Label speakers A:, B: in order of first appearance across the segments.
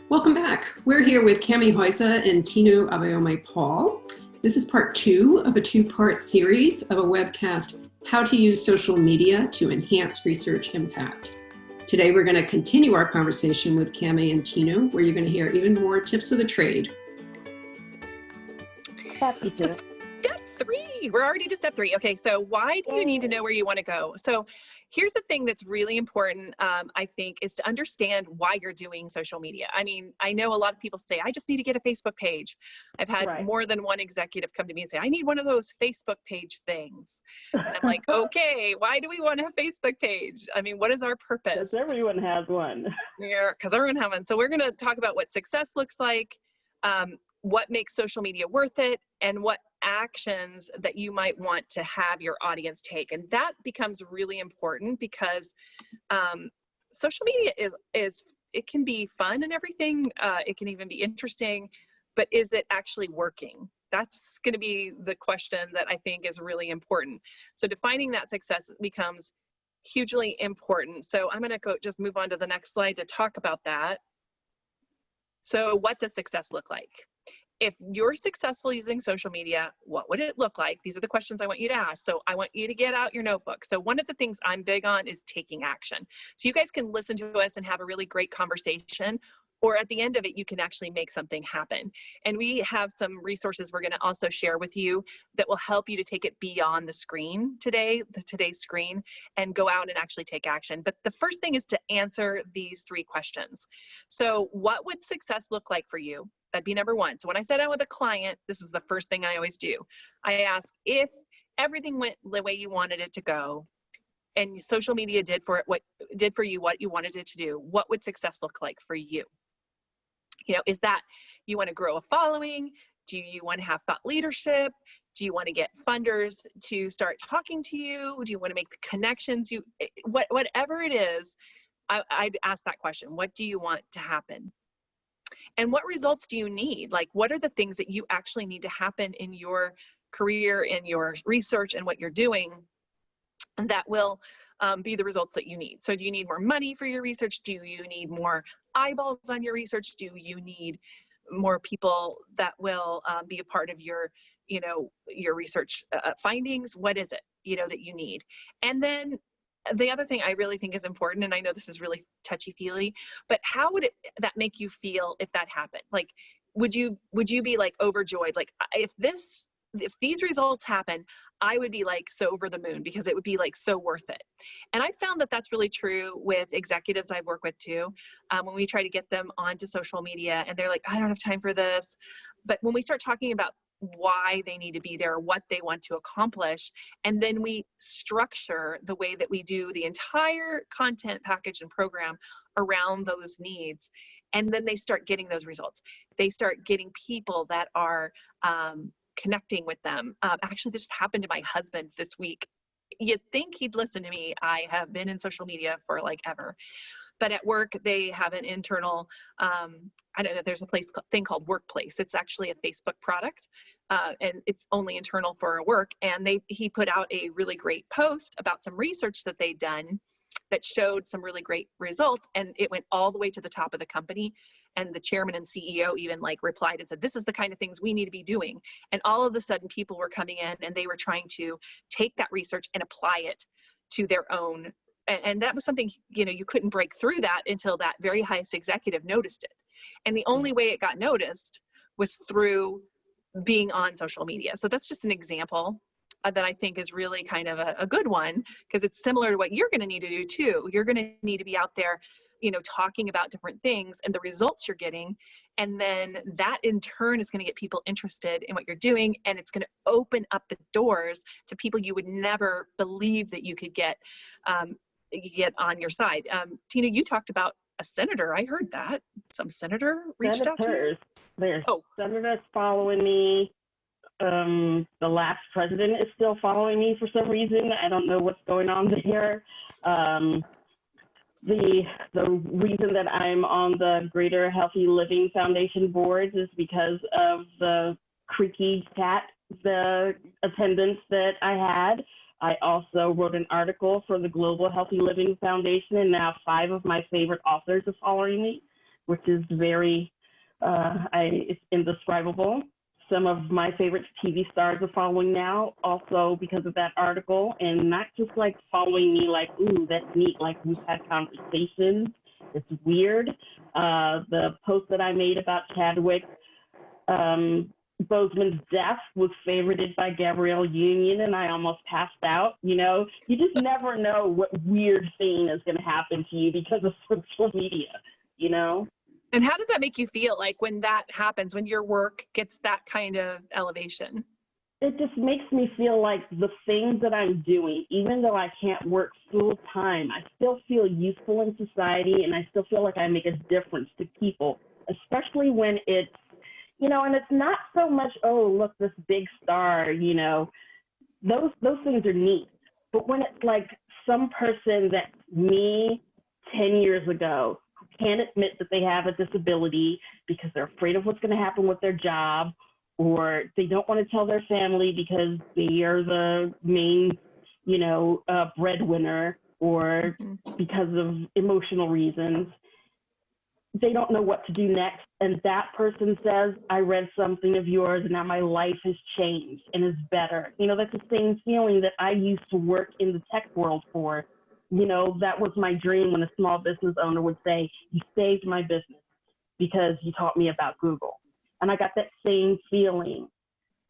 A: Welcome back. We're here with Cami Hoysa and Tinu Abayomi-Paul. This is part 2 of a 2-part series of a webcast, How to Use Social Media to Enhance Research Impact. Today we're going to continue our conversation with Cami and Tinu, where you're going to hear even more tips of the trade.
B: Just step 3. We're already to step 3. Okay, so why do you need to know where you want to go? So here's the thing that's really important, I think, is to understand why you're doing social media. I mean, I know a lot of people say, I just need to get a Facebook page. I've had more than one executive come to me and say, I need one of those Facebook page things. And I'm like, okay, why do we want a Facebook page? I mean, what is our purpose?
C: Because everyone has one.
B: Yeah, because everyone has one. So we're going to talk about what success looks like, what makes social media worth it, and what actions that you might want to have your audience take. And that becomes really important because social media is it can be fun and everything. It can even be interesting, but is it actually working? That's going to be the question that I think is really important. So defining that success becomes hugely important. So I'm going to just move on to the next slide to talk about that. So what does success look like? If you're successful using social media, what would it look like? These are the questions I want you to ask. So I want you to get out your notebook. So one of the things I'm big on is taking action. So you guys can listen to us and have a really great conversation, or at the end of it, you can actually make something happen. And we have some resources we're going to also share with you that will help you to take it beyond the screen today's screen, and go out and actually take action. But the first thing is to answer these 3 questions. So what would success look like for you? That'd be number 1. So when I sit down with a client, this is the first thing I always do. I ask, if everything went the way you wanted it to go, and social media did for you what you wanted it to do, what would success look like for you? You know, is that you want to grow a following? Do you want to have thought leadership? Do you want to get funders to start talking to you? Do you want to make the connections? Whatever it is, I'd ask that question. What do you want to happen? And what results do you need? Like, what are the things that you actually need to happen in your career, in your research, and what you're doing that will be the results that you need? So do you need more money for your research? Do you need more eyeballs on your research? Do you need more people that will be a part of your research findings? What is it, that you need? And then the other thing I really think is important, and I know this is really touchy-feely, but how would that make you feel if that happened? Like, would you be like overjoyed? Like, if these results happen, I would be like so over the moon, because it would be like so worth it. And I found that that's really true with executives I work with too. When we try to get them onto social media and they're like, I don't have time for this. But when we start talking about why they need to be there, what they want to accomplish, and then we structure the way that we do the entire content package and program around those needs, and then they start getting those results. They start getting people that are connecting with them. Actually, this happened to my husband this week. You'd think he'd listen to me. I have been in social media for like ever. But at work, they have an internal, I don't know, there's a thing called Workplace. It's actually a Facebook product, and it's only internal for work. And he put out a really great post about some research that they'd done that showed some really great results. And it went all the way to the top of the company. And the chairman and CEO even replied and said, this is the kind of things we need to be doing. And all of a sudden, people were coming in and they were trying to take that research and apply it to their own. And that was something, you couldn't break through that until that very highest executive noticed it. And the only way it got noticed was through being on social media. So that's just an example that I think is really kind of a good one, because it's similar to what you're going to need to do too. You're going to need to be out there, talking about different things and the results you're getting. And then that in turn is going to get people interested in what you're doing. And it's going to open up the doors to people you would never believe that you could get on your side. Tina, you talked about a senator. I heard that some senator reached out to you.
C: There's senators following me. The last president is still following me for some reason. I don't know what's going on there. The reason that I'm on the Greater Healthy Living Foundation boards is because of the creaky cat, the attendance that I had. I also wrote an article for the Global Healthy Living Foundation, and now 5 of my favorite authors are following me. which is very, it's indescribable. Some of my favorite TV stars are following now, also because of that article, and not just like following me like, ooh, that's neat, like we've had conversations. It's weird. The post that I made about Chadwick Boseman's death was favorited by Gabrielle Union, and I almost passed out. You just never know what weird thing is going to happen to you because of social media,
B: And how does that make you feel, like when that happens, when your work gets that kind of elevation?
C: It just makes me feel like the things that I'm doing, even though I can't work full time, I still feel useful in society, and I still feel like I make a difference to people, especially when it's, and it's not so much, oh, look, this big star, those things are neat. But when it's like some person that me 10 years ago can't admit that they have a disability because they're afraid of what's going to happen with their job, or they don't want to tell their family because they are the main, breadwinner, or because of emotional reasons. They don't know what to do next. And that person says, I read something of yours and now my life has changed and is better. That's the same feeling that I used to work in the tech world for. That was my dream when a small business owner would say, you saved my business because you taught me about Google. And I got that same feeling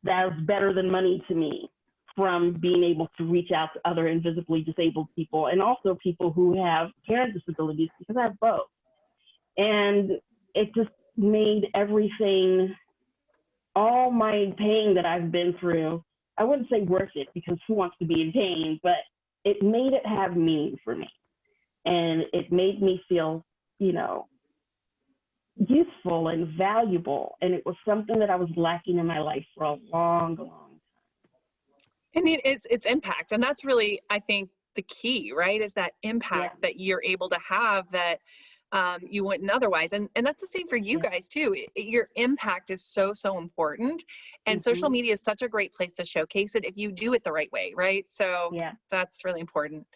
C: that was better than money to me from being able to reach out to other invisibly disabled people, and also people who have parent disabilities, because I have both. And it just made everything, all my pain that I've been through, I wouldn't say worth it, because who wants to be in pain, but it made it have meaning for me. And it made me feel, useful and valuable. And it was something that I was lacking in my life for a long, long time.
B: And it's impact. And that's really, I think, the key, right? Is that impact that you're able to have that you wouldn't otherwise. And that's the same for you guys too. Your impact is so, so important. And social media is such a great place to showcase it if you do it the right way, right? So that's really important.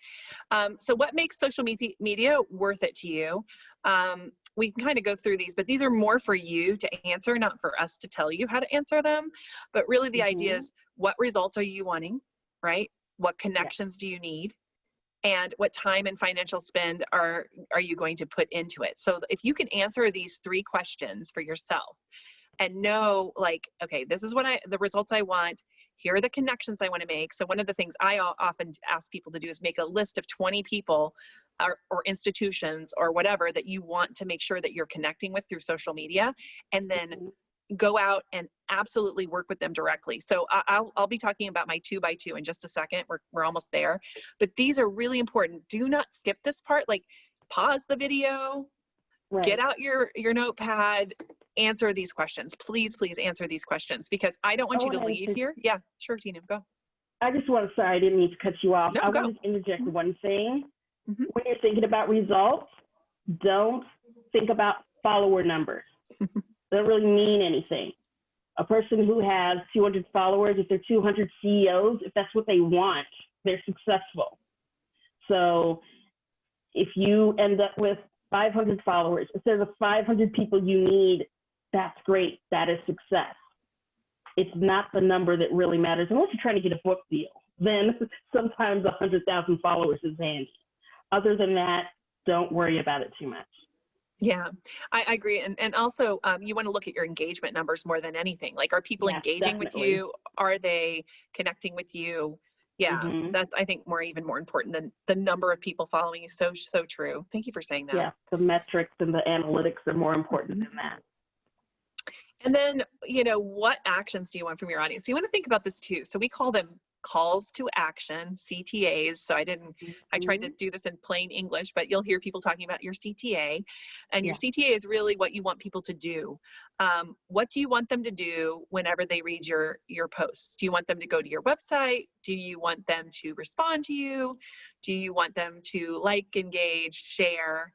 B: So what makes social media worth it to you? We can kind of go through these, but these are more for you to answer, not for us to tell you how to answer them. But really the idea is, what results are you wanting, right? What connections do you need? And what time and financial spend are you going to put into it? So if you can answer these 3 questions for yourself and know, like, okay, this is the results I want. Here are the connections I want to make. So one of the things I often ask people to do is make a list of 20 people or institutions or whatever that you want to make sure that you're connecting with through social media, and then go out and absolutely work with them directly. So I'll be talking about my 2x2 in just a second. We're almost there, but these are really important. Do not skip this part. Like, pause the video, get out your notepad, answer these questions. Please answer these questions, because I don't want you to leave here. Yeah, sure, Tina, go.
C: I just want to say, I didn't mean to cut you off.
B: No,
C: I
B: go.
C: want to interject one thing. When you're thinking about results, don't think about follower numbers. They don't really mean anything. A person who has 200 followers, if they're 200 CEOs, if that's what they want, they're successful. So if you end up with 500 followers, if there's 500 people you need, that's great. That is success. It's not the number that really matters. Unless you're trying to get a book deal, then sometimes 100,000 followers is handy. Other than that, don't worry about it too much.
B: Yeah, I agree. And also, you want to look at your engagement numbers more than anything. Like, are people engaging with you? Are they connecting with you? Yeah, that's, I think, even more important than the number of people following you. So true. Thank you for saying that.
C: Yeah, the metrics and the analytics are more important than that.
B: And then, what actions do you want from your audience? You want to think about this too. So we call them calls to action, CTAs. So I tried to do this in plain English, but you'll hear people talking about your CTA. And your CTA is really what you want people to do. What do you want them to do whenever they read your posts? Do you want them to go to your website? Do you want them to respond to you? Do you want them to like, engage, share?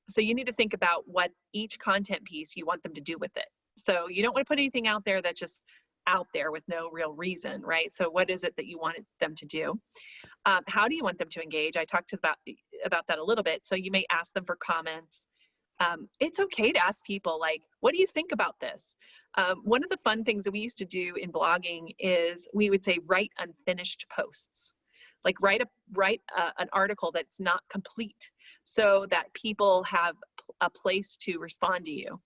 B: So you need to think about what each content piece you want them to do with it. So you don't want to put anything out there that's just out there with no real reason, right? So what is it that you want them to do? How do you want them to engage? I talked about that a little bit. So you may ask them for comments. it's okay to ask people like, what do you think about this? One of the fun things that we used to do in blogging is we would say, write unfinished posts. Like write an article that's not complete so that people have a place to respond to you,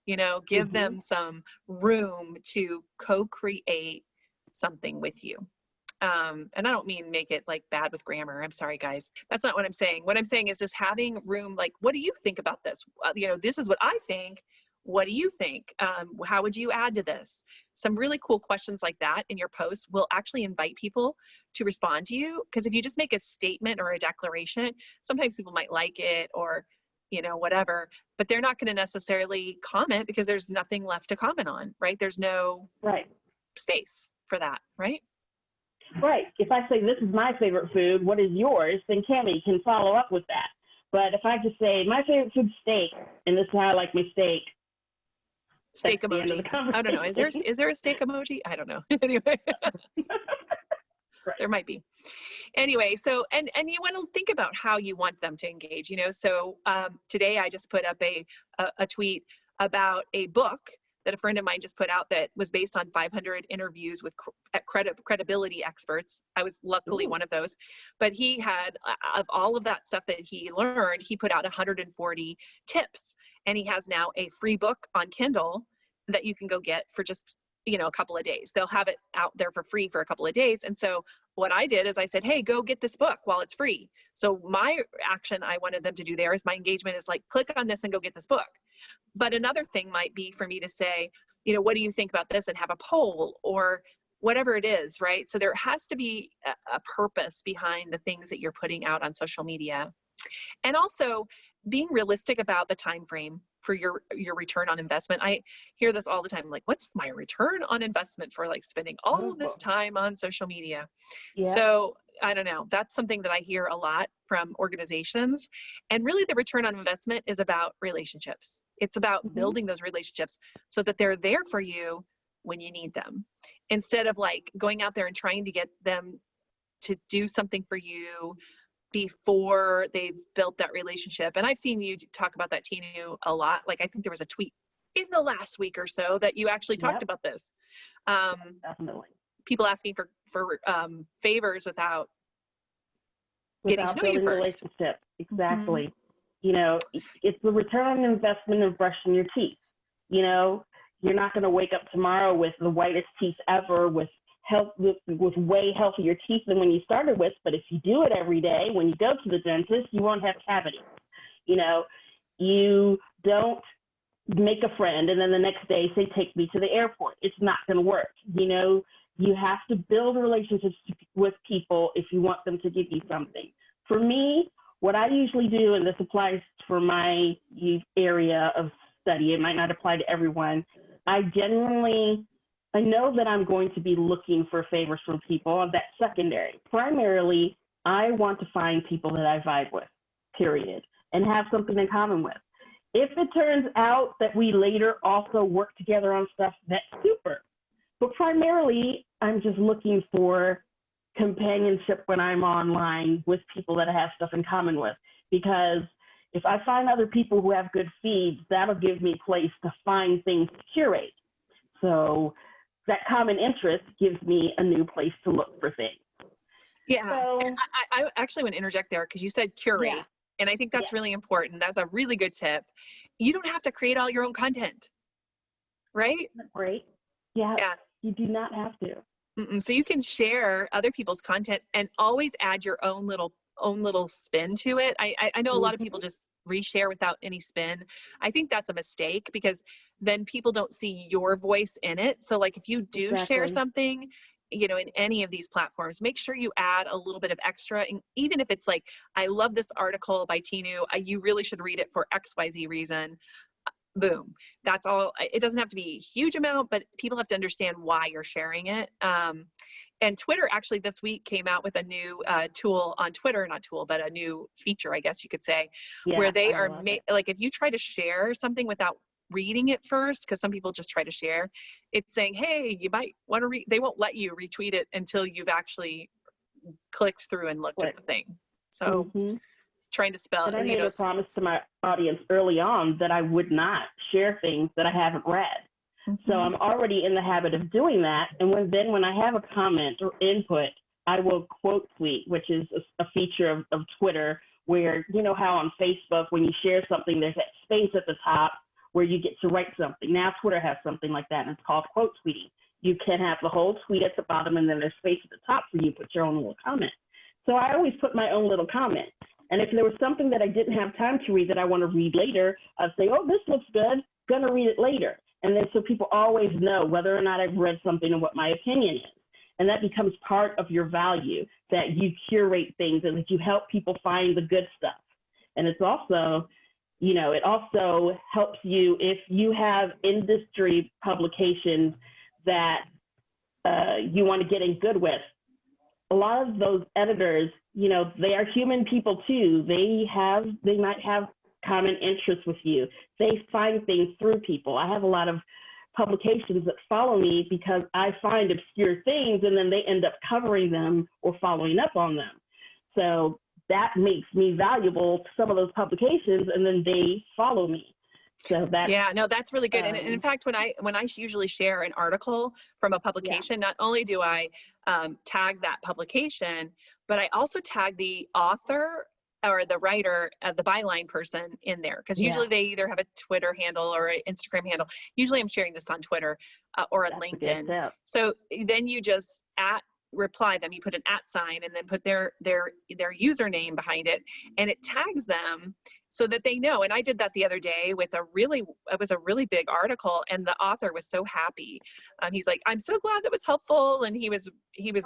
B: give them some room to co-create something with you. And I don't mean make it like bad with grammar. I'm sorry, guys. That's not what I'm saying. What I'm saying is just having room, like, what do you think about this? This is what I think. What do you think? How would you add to this? Some really cool questions like that in your post will actually invite people to respond to you. Because if you just make a statement or a declaration, sometimes people might like it or, whatever, but they're not going to necessarily comment because there's nothing left to comment on, right? There's no space for that, right?
C: Right. If I say, this is my favorite food, what is yours? Then Cami can follow up with that. But if I just say, my favorite food's steak, and this is how I like my steak.
B: Steak emoji. I don't know. Is there a steak emoji? I don't know. Anyway,
C: right.
B: There might be. Anyway, so, and you want to think about how you want them to engage, So today I just put up a tweet about a book that a friend of mine just put out that was based on 500 interviews with credibility experts. I was luckily one of those, but he had, of all of that stuff that he learned, he put out 140 tips, and he has now a free book on Kindle that you can go get for just, a couple of days. They'll have it out there for free for a couple of days. And so what I did is I said, hey, go get this book while it's free. So my action I wanted them to do there is my engagement is like, click on this and go get this book. But another thing might be for me to say, what do you think about this, and have a poll or whatever it is, right? So there has to be a purpose behind the things that you're putting out on social media. And also being realistic about the time frame for your return on investment. I hear this all the time, like, what's my return on investment for like spending all of this time on social media? Yeah. So I don't know. That's something that I hear a lot from organizations. And really the return on investment is about relationships. It's about building those relationships so that they're there for you when you need them, instead of like going out there and trying to get them to do something for you before they've built that relationship. And I've seen you talk about that, Tinu, a lot. Like, I think there was a tweet in the last week or so that you actually talked about this.
C: Definitely.
B: People asking for favors without getting to know you first.
C: Relationship. Exactly. It's the return on investment of brushing your teeth. You're not going to wake up tomorrow with the whitest teeth ever, with way healthier teeth than when you started with. But if you do it every day, when you go to the dentist, you won't have cavities. You don't make a friend and then the next day say, take me to the airport. It's not going to work. You have to build relationships with people if you want them to give you something. For me, what I usually do, and this applies for my area of study, it might not apply to everyone, I know that I'm going to be looking for favors from people, and that's secondary. Primarily, I want to find people that I vibe with, period, and have something in common with. If it turns out that we later also work together on stuff, that's super. But primarily, I'm just looking for companionship when I'm online with people that I have stuff in common with. Because if I find other people who have good feeds, that'll give me a place to find things to curate. So that common interest gives me a new place to look for things.
B: Yeah,
C: so,
B: and I actually want to interject there because you said curate. Yeah. And I think that's really important. That's a really good tip. You don't have to create all your own content, right?
C: Right. Yeah. You do not have to.
B: So you can share other people's content and always add your own little spin to it. I know a lot of people just reshare without any spin. I think that's a mistake because then people don't see your voice in it. So like if you do share something, in any of these platforms, make sure you add a little bit of extra. And even if it's like, I love this article by Tinu, you really should read it for XYZ reason. Boom. That's all. It doesn't have to be a huge amount, but people have to understand why you're sharing it. And Twitter actually this week came out with a new tool on Twitter, but a new feature, I guess you could say, where they are like, if you try to share something without reading it first, because some people just try to share, it's saying, hey, you might want to they won't let you retweet it until you've actually clicked through and looked at the thing. So trying to spell,
C: And I made a promise to my audience early on that I would not share things that I haven't read. So I'm already in the habit of doing that. And when I have a comment or input, I will quote tweet, which is a feature of Twitter, where, you know how on Facebook, when you share something, there's that space at the top where you get to write something. Now Twitter has something like that, and it's called quote tweeting. You can have the whole tweet at the bottom, and then there's space at the top for you to put your own little comment. So I always put my own little comment. And if there was something that I didn't have time to read that I want to read later, I'd say, oh, this looks good, gonna read it later. And then so people always know whether or not I've read something and what my opinion is. And that becomes part of your value, that you curate things and that you help people find the good stuff. And it's also, you know, it also helps you if you have industry publications that you want to get in good with. A lot of those editors, you know, they are human people too. They might have common interests with you. They find things through people. I have a lot of publications that follow me because I find obscure things and then they end up covering them or following up on them. So that makes me valuable to some of those publications, and then they follow me. So that,
B: yeah, no, that's really good. And in fact, when I usually share an article from a publication, not only do I tag that publication, but I also tag the author or the writer, the byline person in there, because usually they either have a Twitter handle or an Instagram handle. Usually I'm sharing this on Twitter or on LinkedIn. So then you just reply them, you put an @ sign and then put their username behind it, and it tags them so that they know. And I did that the other day with it was a really big article, and the author was so happy. He's like, I'm so glad that was helpful. And he was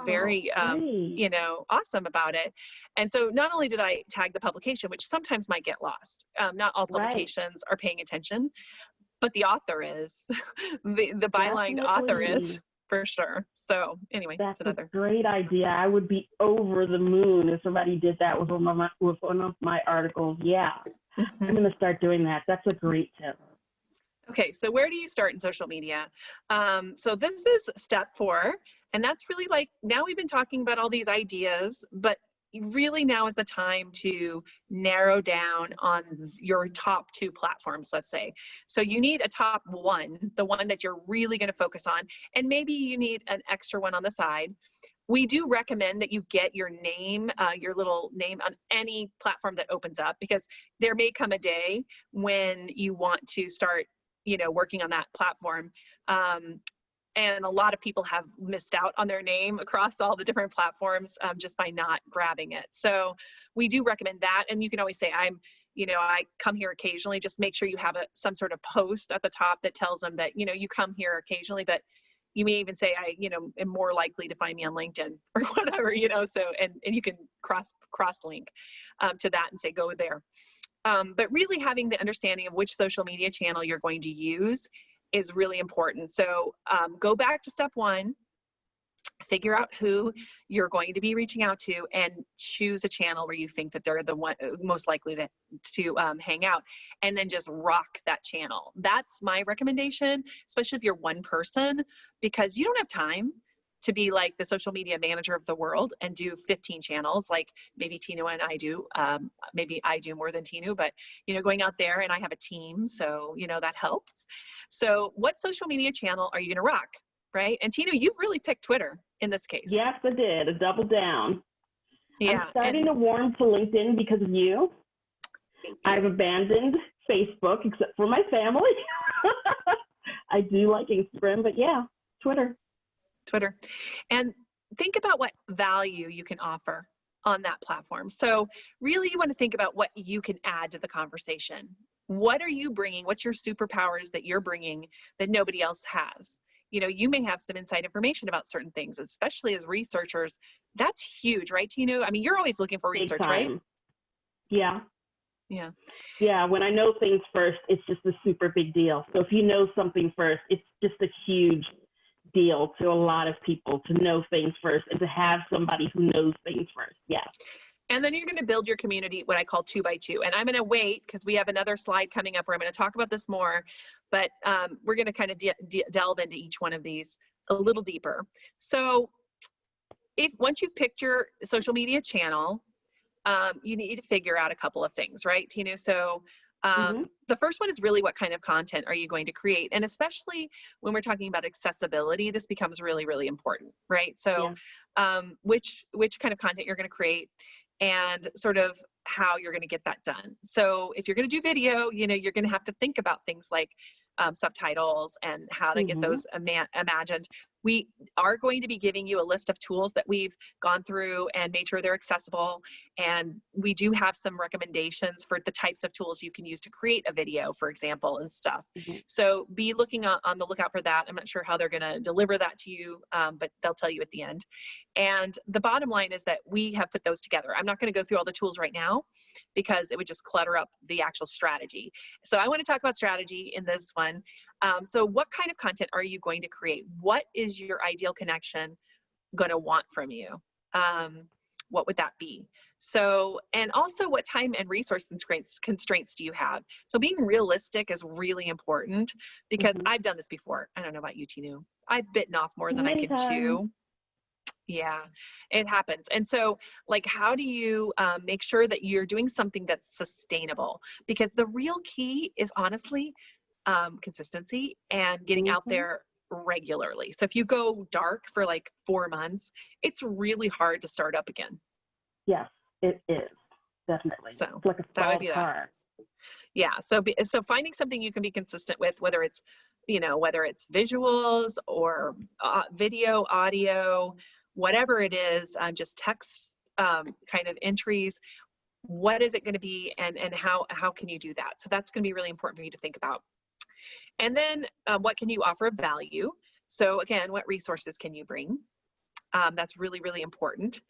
B: very, you know, awesome about it. And so not only did I tag the publication, which sometimes might get lost, not all publications are paying attention, but the author is, the bylined author is. For sure. So anyway,
C: that's
B: another
C: a great idea. I would be over the moon if somebody did that with one of my articles. Yeah, I'm going to start doing that. That's a great tip.
B: Okay, so where do you start in social media? So this is step 4, and that's really like, now we've been talking about all these ideas, but really now is the time to narrow down on your top 2 platforms, let's say. So you need a top 1, the one that you're really going to focus on, and maybe you need an extra one on the side. We do recommend that you get your name, your little name on any platform that opens up, because there may come a day when you want to start, you know, working on that platform. And a lot of people have missed out on their name across all the different platforms just by not grabbing it. So we do recommend that. And you can always say, I come here occasionally. Just make sure you have some sort of post at the top that tells them that, you know, you come here occasionally, but you may even say, I, you know, am more likely to find me on LinkedIn or whatever, you know, so, and you can cross link to that and say, go there. But really having the understanding of which social media channel you're going to use is really important. So go back to step 1, figure out who you're going to be reaching out to, and choose a channel where you think that they're the one most likely to hang out, and then just rock that channel. That's my recommendation, especially if you're one person, because you don't have time to be like the social media manager of the world and do 15 channels like maybe Tinu and I do. Maybe I do more than Tinu, but you know, going out there, and I have a team, so you know that helps. So what social media channel are you going to rock, right? And Tinu, you've really picked Twitter in this case.
C: Yes, I did. A double down.
B: Yeah,
C: I'm starting to warm to LinkedIn because of you. I've abandoned Facebook except for my family. I do like Instagram, but yeah, Twitter.
B: And think about what value you can offer on that platform. So really you want to think about what you can add to the conversation. What are you bringing? What's your superpowers that you're bringing that nobody else has? You know, you may have some inside information about certain things, especially as researchers. That's huge, right, Tinu? I mean, you're always looking for research, right?
C: Yeah.
B: Yeah.
C: Yeah, when I know things first, it's just a super big deal. So if you know something first, it's just a huge deal to a lot of people to know things first and to have somebody who knows things first. Yeah.
B: And then you're going to build your community, what I call 2 by 2. And I'm going to wait because we have another slide coming up where I'm going to talk about this more, but we're going to kind of delve into each one of these a little deeper. So once you've picked your social media channel, you need to figure out a couple of things, right, Tinu? So
C: Mhm.
B: the first one is really what kind of content are you going to create? And especially when we're talking about accessibility, this becomes really, really important, right? So
C: Yeah.
B: which kind of content you're going to create and sort of how you're going to get that done. So if you're going to do video, you're going to have to think about things like subtitles and how to get
C: Mhm.
B: those imagined. We are going to be giving you a list of tools that we've gone through and made sure they're accessible. And we do have some recommendations for the types of tools you can use to create a video, for example, and stuff.
C: Mhm.
B: So be looking on the lookout for that. I'm not sure how they're going to deliver that to you, but they'll tell you at the end. And the bottom line is that we have put those together. I'm not going to go through all the tools right now because it would just clutter up the actual strategy. So I want to talk about strategy in this one. So what kind of content are you going to create? What is your ideal connection going to want from you? What would that be? So, and also what time and resource constraints do you have? So being realistic is really important because
C: Mhm.
B: I've done this before. I don't know about you, Tinu. I've bitten off more than I
C: Many
B: can
C: times.
B: chew. Yeah, it happens. And so, like, how do you make sure that you're doing something that's sustainable? Because the real key is honestly consistency and getting out
C: Mhm.
B: there regularly. So if you go dark for like 4 months, it's really hard to start up again.
C: Yes, it is. Definitely.
B: So
C: It's like a
B: that would
C: stalled
B: be that.
C: car.
B: Yeah. So finding something you can be consistent with, whether it's visuals or video, audio, whatever it is, just text kind of entries. What is it going to be, and how can you do that? So that's going to be really important for you to think about. And then what can you offer of value? So again, what resources can you bring? That's really, really important.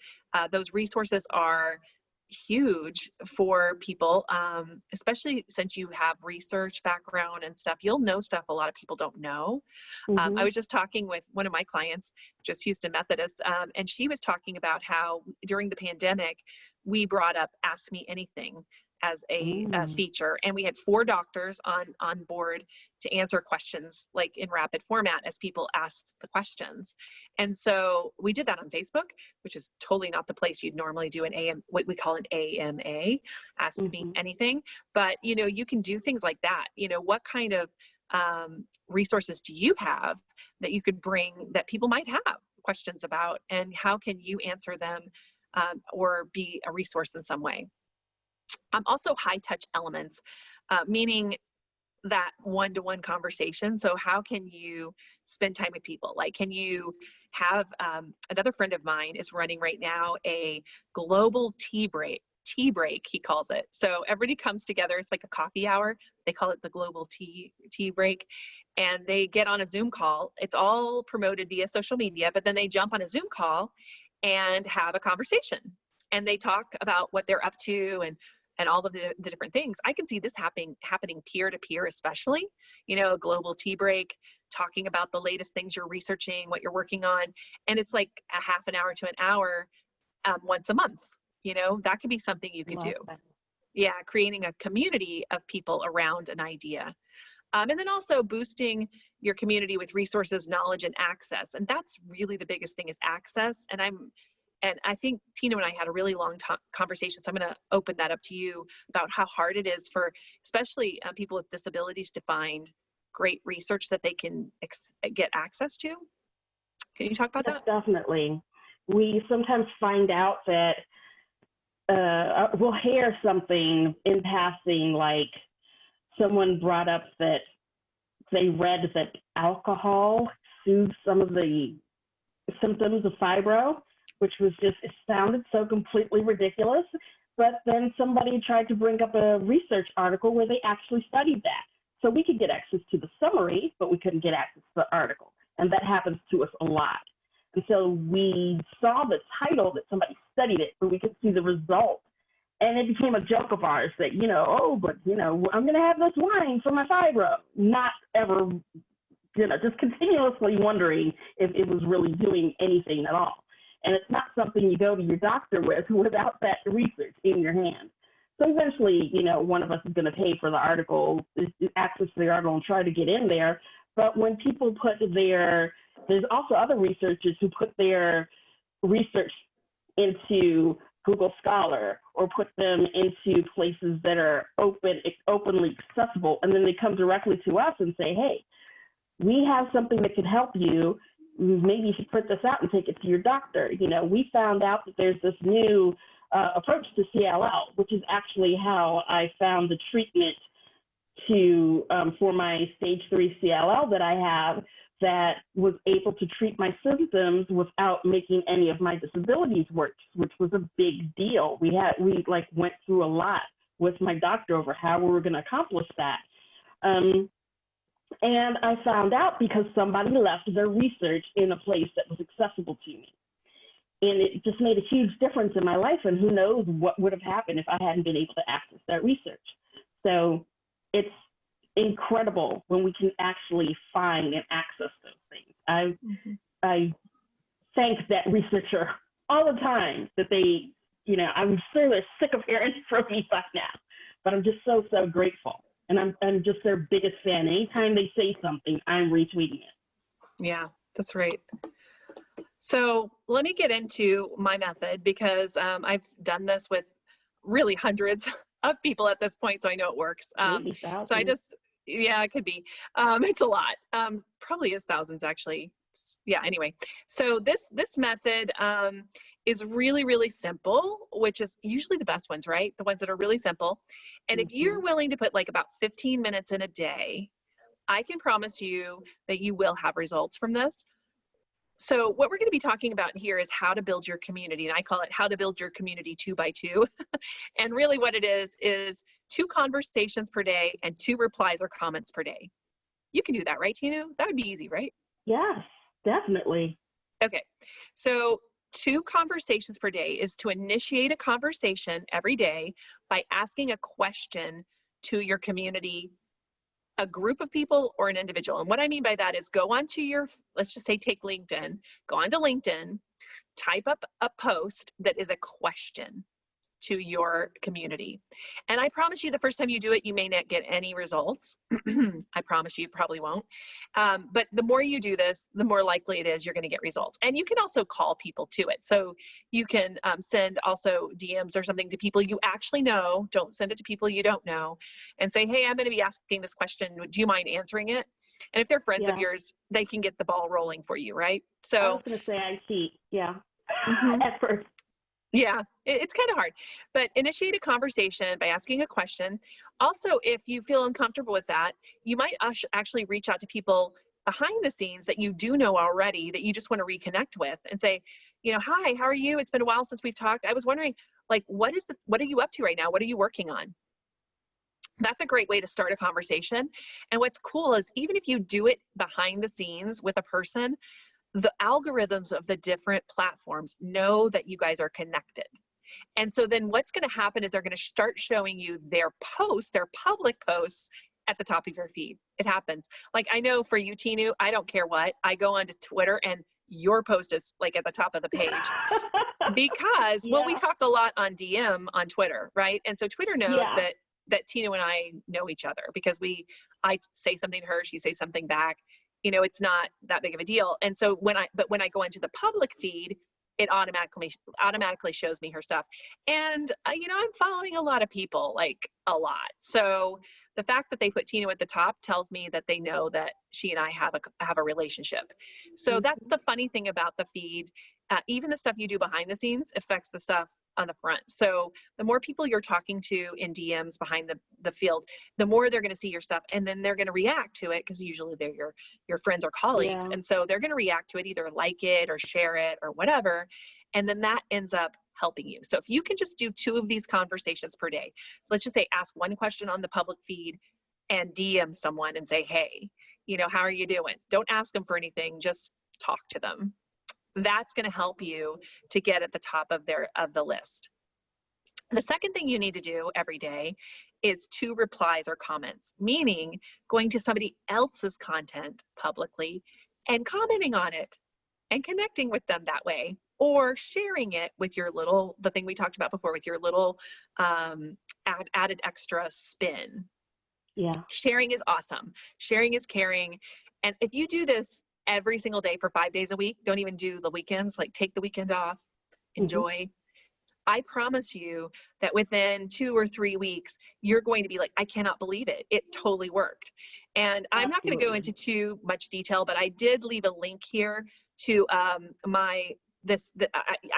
B: Those resources are huge for people, especially since you have research background and stuff. You'll know stuff a lot of people don't know. I
C: Mhm.
B: was just talking with one of my clients, just Houston Methodist, and she was talking about how during the pandemic, we brought up Ask Me Anything as a
C: Mm.
B: feature, and we had 4 doctors on board to answer questions like in rapid format as people asked the questions. And so we did that on Facebook, which is totally not the place you'd normally do what we call an AMA, Ask Me
C: Mhm.
B: Anything. But you can do things like that. What kind of resources do you have that you could bring that people might have questions about, and how can you answer them or be a resource in some way? Also high touch elements, meaning that one-to-one conversation. So how can you spend time with people? Like, can you have another friend of mine is running right now a global tea break, he calls it. So everybody comes together. It's like a coffee hour. They call it the global tea break. And they get on a Zoom call. It's all promoted via social media, but then they jump on a Zoom call and have a conversation. And they talk about what they're up to and all of the different things. I can see this happening peer to peer, especially, a global tea break, talking about the latest things you're researching, what you're working on. And it's like a half an hour to an hour once a month. That could be something you could do.
C: Love that.
B: Yeah, creating a community of people around an idea. And then also boosting your community with resources, knowledge, and access. And that's really the biggest thing is access. And I think Tina and I had a really long conversation, so I'm going to open that up to you about how hard it is for especially people with disabilities to find great research that they can get access to. Can you talk about
C: Yes,
B: that?
C: definitely. We sometimes find out that we'll hear something in passing, like someone brought up that they read that alcohol soothes some of the symptoms of fibro, which was just, it sounded so completely ridiculous. But then somebody tried to bring up a research article where they actually studied that. So we could get access to the summary, but we couldn't get access to the article. And that happens to us a lot. And so we saw the title that somebody studied it, but we could see the result. And it became a joke of ours that, I'm going to have this wine for my fibro, not ever, just continuously wondering if it was really doing anything at all. And it's not something you go to your doctor with without that research in your hand. So eventually, one of us is going to pay for the article, access to the article, and try to get in there. But when people there's also other researchers who put their research into Google Scholar or put them into places that are openly accessible. And then they come directly to us and say, hey, we have something that can help you. Maybe you should print this out and take it to your doctor. You know, we found out that there's this new approach to CLL, which is actually how I found the treatment to for my stage 3 CLL that I have, that was able to treat my symptoms without making any of my disabilities worse, which was a big deal. We went through a lot with my doctor over how we were going to accomplish that. And I found out because somebody left their research in a place that was accessible to me. And it just made a huge difference in my life, and who knows what would have happened if I hadn't been able to access that research. So it's incredible when we can actually find and access those things. I thank that researcher all the time that they, you know, I'm sure they're sick of hearing from me by now, but I'm just so grateful. And I'm just their biggest fan. Anytime they say something, I'm retweeting it.
B: Yeah, that's right. So let me get into my method, because I've done this with really hundreds of people at this point, so I know it works. So I just, yeah, it could be. It's a lot. Probably is thousands, actually. Yeah, anyway. So this method is really, really simple, which is usually the best ones, right? The ones that are really simple. And if you're willing to put like about 15 minutes in a day, I can promise you that you will have results from this. So what we're going to be talking about here is how to build your community. And I call it how to build your community 2 by 2. And really what it is 2 conversations per day and 2 replies or comments per day. You can do that, right, Tinu? That would be easy, right?
C: Yes, definitely.
B: Okay. So 2 conversations per day is to initiate a conversation every day by asking a question to your community, a group of people, or an individual. And what I mean by that is go onto your, let's just say take LinkedIn, go onto LinkedIn, type up a post that is a question to your community. And I promise you the first time you do it, you may not get any results. I promise you probably won't. But the more you do this, the more likely it is you're going to get results. And you can also call people to it. So you can send also DMs or something to people you actually know. Don't send it to people you don't know. And say, hey, I'm going to be asking this question. Do you mind answering it? And if they're friends of yours, they can get the ball rolling for you, right? So
C: I was going to say I cheat. Yeah. At first.
B: Yeah, it's kind of hard, but initiate a conversation by asking a question. Also, if you feel uncomfortable with that, you might actually reach out to people behind the scenes that you do know already that you just want to reconnect with and say, you know, hi, how are you? It's been a while since we've talked. I was wondering, like, what are you up to right now? What are you working on? That's a great way to start a conversation. And what's cool is even if you do it behind the scenes with a person, the algorithms of the different platforms know that you guys are connected. And so then what's going to happen is they're going to start showing you their posts, their public posts at the top of your feed. It happens. Like I know for you, Tinu, I don't care what, I go onto Twitter and your post is like at the top of the page because, well, we talk a lot on DM on Twitter, right? And so Twitter knows that Tinu and I know each other because I say something to her, she says something back. You know, it's not that big of a deal. And so when I go into the public feed, it automatically shows me her stuff. And, you know, I'm following a lot of people, like a lot. So the fact that they put Tinu at the top tells me that they know that she and I have a relationship. So that's the funny thing about the feed. Even the stuff you do behind the scenes affects the stuff on the front. So the more people you're talking to in DMs behind the field, the more they're going to see your stuff, and then they're going to react to it because usually they're your friends or colleagues, and so they're going to react to it, either like it or share it or whatever, and then that ends up helping you. So if you can just do 2 of these conversations per day, let's just say ask one question on the public feed and DM someone and say, hey, you know, how are you doing? Don't ask them for anything, just talk to them. That's going to help you to get at the top of the list. The second thing you need to do every day is 2 replies or comments, meaning going to somebody else's content publicly and commenting on it and connecting with them that way, or sharing it with your the thing we talked about before, with your little added extra spin. Yeah. Sharing is awesome. Sharing is caring. And if you do this every single day for 5 days a week, don't even do the weekends, like take the weekend off, enjoy. I promise you that within 2 or 3 weeks, you're going to be like, I cannot believe it. It totally worked. And I'm not going to go into too much detail, but I did leave a link here to I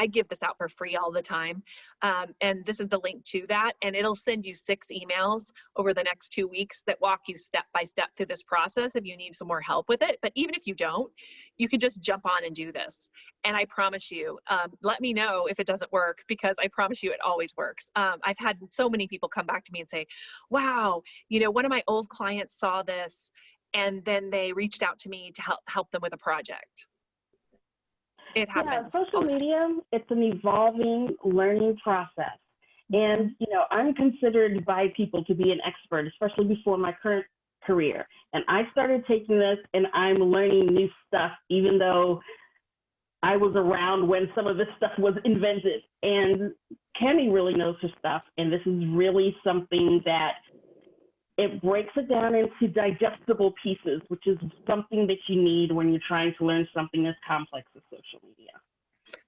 B: give this out for free all the time. And this is the link to that. And it'll send you 6 emails over the next 2 weeks that walk you step by step through this process if you need some more help with it. But even if you don't, you can just jump on and do this. And I promise you, let me know if it doesn't work, because I promise you it always works. I've had so many people come back to me and say, wow, one of my old clients saw this, and then they reached out to me to help them with a project. It happens.
C: Yeah, social media, it's an evolving learning process. And, I'm considered by people to be an expert, especially before my current career. And I started taking this, and I'm learning new stuff, even though I was around when some of this stuff was invented. And Cami really knows her stuff. And this is really something that it breaks it down into digestible pieces, which is something that you need when you're trying to learn something as complex as social media.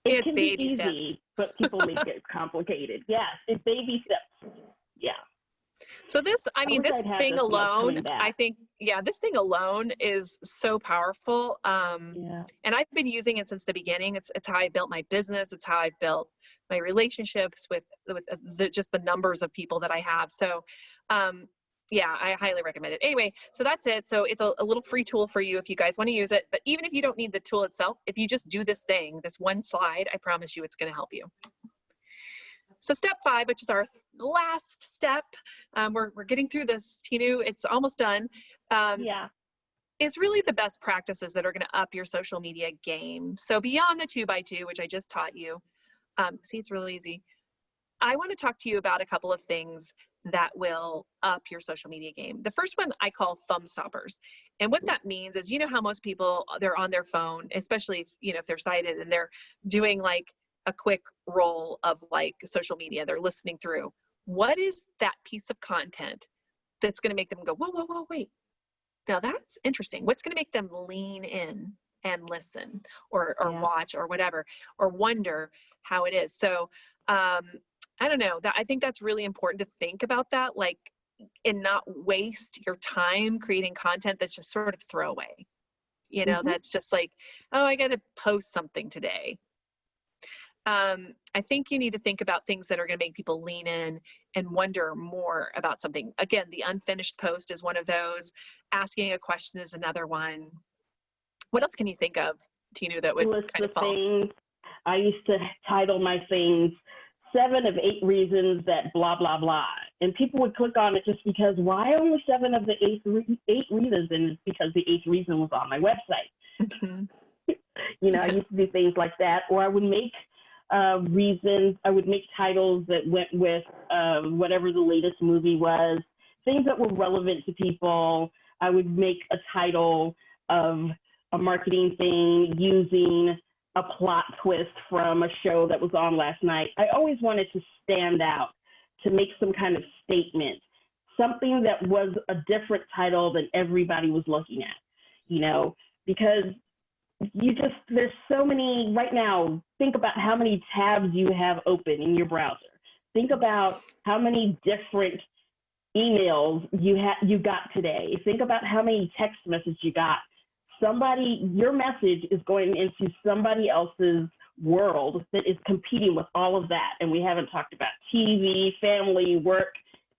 C: It
B: It's
C: can
B: baby
C: be easy,
B: steps.
C: but people make it complicated. Yes, it's baby steps. Yeah.
B: So this thing alone, I think, this thing alone is so powerful. And I've been using it since the beginning. It's how I built my business. It's how I built my relationships with just the numbers of people that I have. So, I highly recommend it. Anyway, so that's it. So it's a little free tool for you if you guys want to use it. But even if you don't need the tool itself, if you just do this one slide, I promise you it's going to help you. So step 5, which is our last step, we're getting through this, Tinu. It's almost done. Is really the best practices that are going to up your social media game. So beyond the 2x2, which I just taught you, see, it's really easy. I want to talk to you about a couple of things that will up your social media game. The first one I call thumb stoppers. And what that means is, how most people, they're on their phone, especially if they're sighted, and they're doing like a quick roll of like social media, they're listening through. What is that piece of content that's going to make them go, whoa, whoa, whoa, wait. Now that's interesting. What's going to make them lean in and listen or watch or whatever, or wonder how it is. So, I don't know, I think that's really important to think about that, like, and not waste your time creating content that's just sort of throwaway. That's just like, oh, I got to post something today. I think you need to think about things that are going to make people lean in and wonder more about something. Again, the unfinished post is one of those. Asking a question is another one. What else can you think of, Tinu, that would kind of fall?
C: Things. I used to title my things 7 of 8 reasons that blah, blah, blah. And people would click on it just because, why only 7 of the 8 reasons? And it's because the 8th reason was on my website.
B: Mm-hmm.
C: I used to do things like that. Or I would make reasons, I would make titles that went with whatever the latest movie was, things that were relevant to people. I would make a title of a marketing thing using a plot twist from a show that was on last night. I always wanted to stand out, to make some kind of statement, something that was a different title than everybody was looking at, because there's so many right now. Think about how many tabs you have open in your browser. Think about how many different emails you got today. Think about how many text messages you got. Your message is going into somebody else's world that is competing with all of that. And we haven't talked about TV, family, work.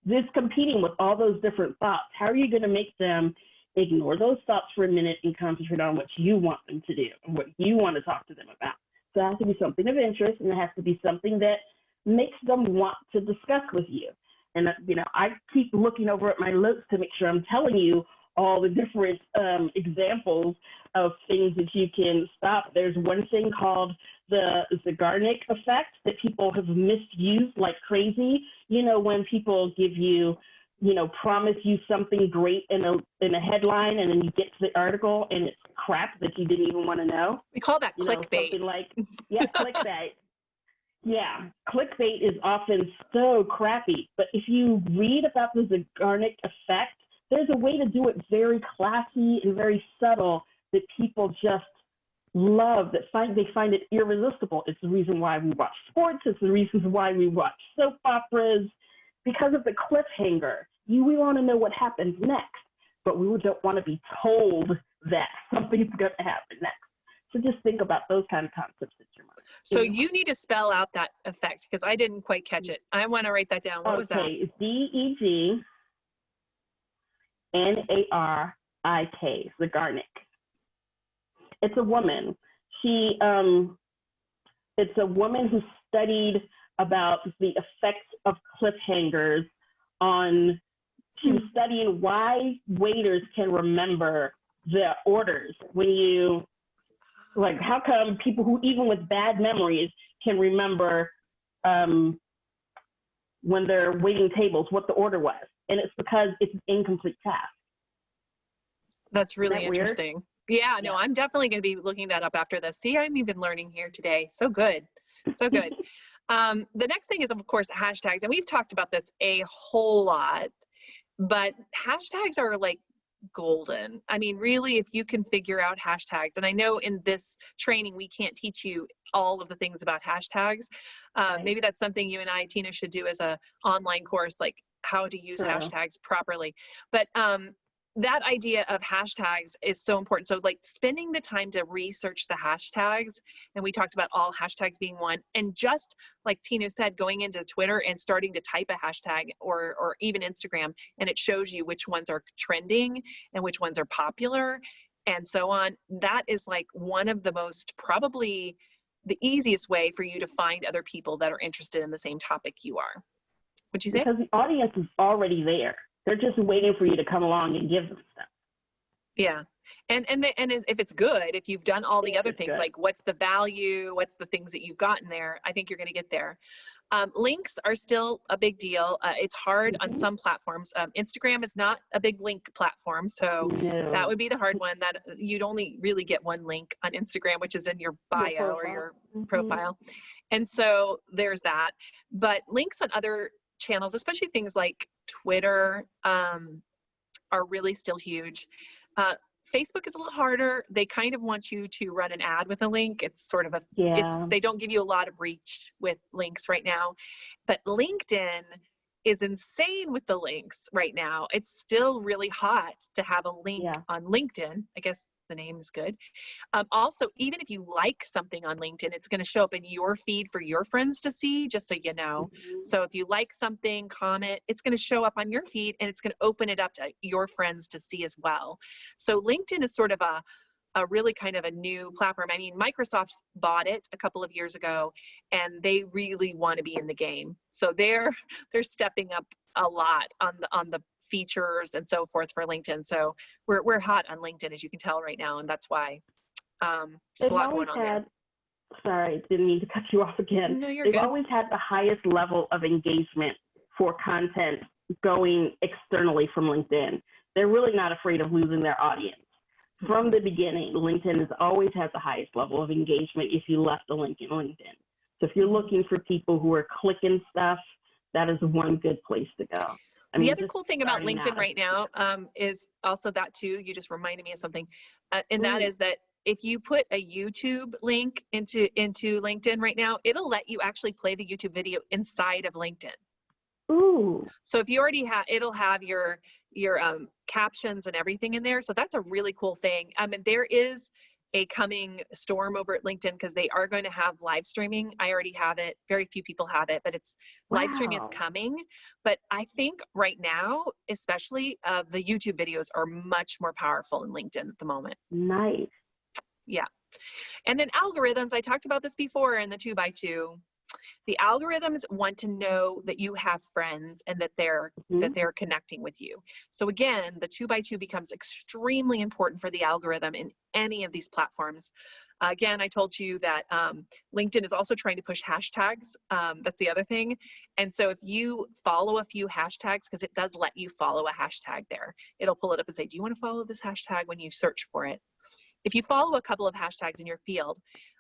C: This competing with all those different thoughts. How are you going to make them ignore those thoughts for a minute and concentrate on what you want them to do and what you want to talk to them about? So it has to be something of interest, and it has to be something that makes them want to discuss with you. And, I keep looking over at my notes to make sure I'm telling you all the different examples of things that you can stop. There's one thing called the Zeigarnik effect that people have misused like crazy. When people give you, promise you something great in a headline, and then you get to the article and it's crap that you didn't even want to know.
B: We call that clickbait.
C: Something like, clickbait. Yeah, clickbait is often so crappy. But if you read about the Zeigarnik effect, there's a way to do it very classy and very subtle that people just love that they find it irresistible. It's the reason why we watch sports. It's the reasons why we watch soap operas, because of the cliffhanger. We want to know what happens next, but we don't want to be told that something's going to happen next. So just think about those kind of concepts in your mind.
B: So you need to spell out that effect, because I didn't quite catch it. I want to write that down. What was that?
C: Okay, it's DEGNARIK, Zeigarnik. It's a woman. It's a woman who studied about the effects of cliffhangers on, she was studying why waiters can remember the orders when you, like, how come people who, even with bad memories, can remember when they're waiting tables what the order was. And it's because it's an incomplete task.
B: That's really
C: Isn't that
B: interesting.
C: weird?
B: Yeah, no,
C: Yeah.
B: I'm definitely going to be looking that up after this. See, I'm even learning here today. So good. So good. The next thing is, of course, hashtags. And we've talked about this a whole lot, but hashtags are like golden. I mean, really, if you can figure out hashtags, and I know in this training, we can't teach you all of the things about hashtags.
C: Right.
B: Maybe that's something you and I, Tina, should do as a online course, like how to use
C: Sure.
B: hashtags properly. But that idea of hashtags is so important. So like spending the time to research the hashtags, and we talked about all hashtags being one, and just like Tina said, going into Twitter and starting to type a hashtag, or even Instagram, and it shows you which ones are trending and which ones are popular and so on. That is like one of the most, probably the easiest way for you to find other people that are interested in the same topic you are. Would you say?
C: Because the audience is already there. They're just waiting for you to come along and give them stuff.
B: Yeah. And if it's good, if you've done all the other
C: It's
B: things,
C: good.
B: like what's the value, what's the things that you've gotten there, I think you're going to get there. Links are still a big deal. It's hard on some platforms. Instagram is not a big link platform, so
C: No.
B: that would be the hard one. That you'd only really get one link on Instagram, which is in your bio or your profile. And so there's that. But links on other channels, especially things like Twitter, are really still huge. Facebook is a little harder. They kind of want you to run an ad with a link. It's sort of a, they don't give you a lot of reach with links right now. But LinkedIn is insane with the links right now. It's still really hot to have a link on LinkedIn. I guess the name is good. Also, even if you like something on LinkedIn, it's going to show up in your feed for your friends to see, just so you know. So if you like something, comment, it's going to show up on your feed, and it's going to open it up to your friends to see as well. So LinkedIn is sort of a really kind of a new platform. I mean, Microsoft bought it a couple of years ago, and they really want to be in the game. So they're stepping up a lot on the features and so forth for LinkedIn. So we're hot on LinkedIn, as you can tell right now, and that's why there's a lot going on there.
C: Sorry, didn't mean to cut you off again.
B: No, you're
C: They've
B: good.
C: always had the highest level of engagement for content going externally from LinkedIn. They're really not afraid of losing their audience. From the beginning, LinkedIn has always had the highest level of engagement if you left a link in LinkedIn. So if you're looking for people who are clicking stuff, that is one good place to go. I mean,
B: the other cool thing about LinkedIn right now is also that too, you just reminded me of something, and that is that if you put a YouTube link into LinkedIn right now, it'll let you actually play the YouTube video inside of LinkedIn.
C: Ooh.
B: So if you already have, it'll have your captions and everything in there. So that's a really cool thing. And there is a coming storm over at LinkedIn because they are going to have live streaming. I already have it. Very few people have it, but live streaming is coming. But I think right now, especially the YouTube videos are much more powerful in LinkedIn at the moment.
C: Nice.
B: Yeah. And then algorithms, I talked about this before in the 2x2. The algorithms want to know that you have friends and that they're connecting with you. So again, the 2x2 becomes extremely important for the algorithm in any of these platforms. Again, I told you that LinkedIn is also trying to push hashtags. That's the other thing. And so if you follow a few hashtags, because it does let you follow a hashtag there, it'll pull it up and say, do you want to follow this hashtag when you search for it? If you follow a couple of hashtags in your field,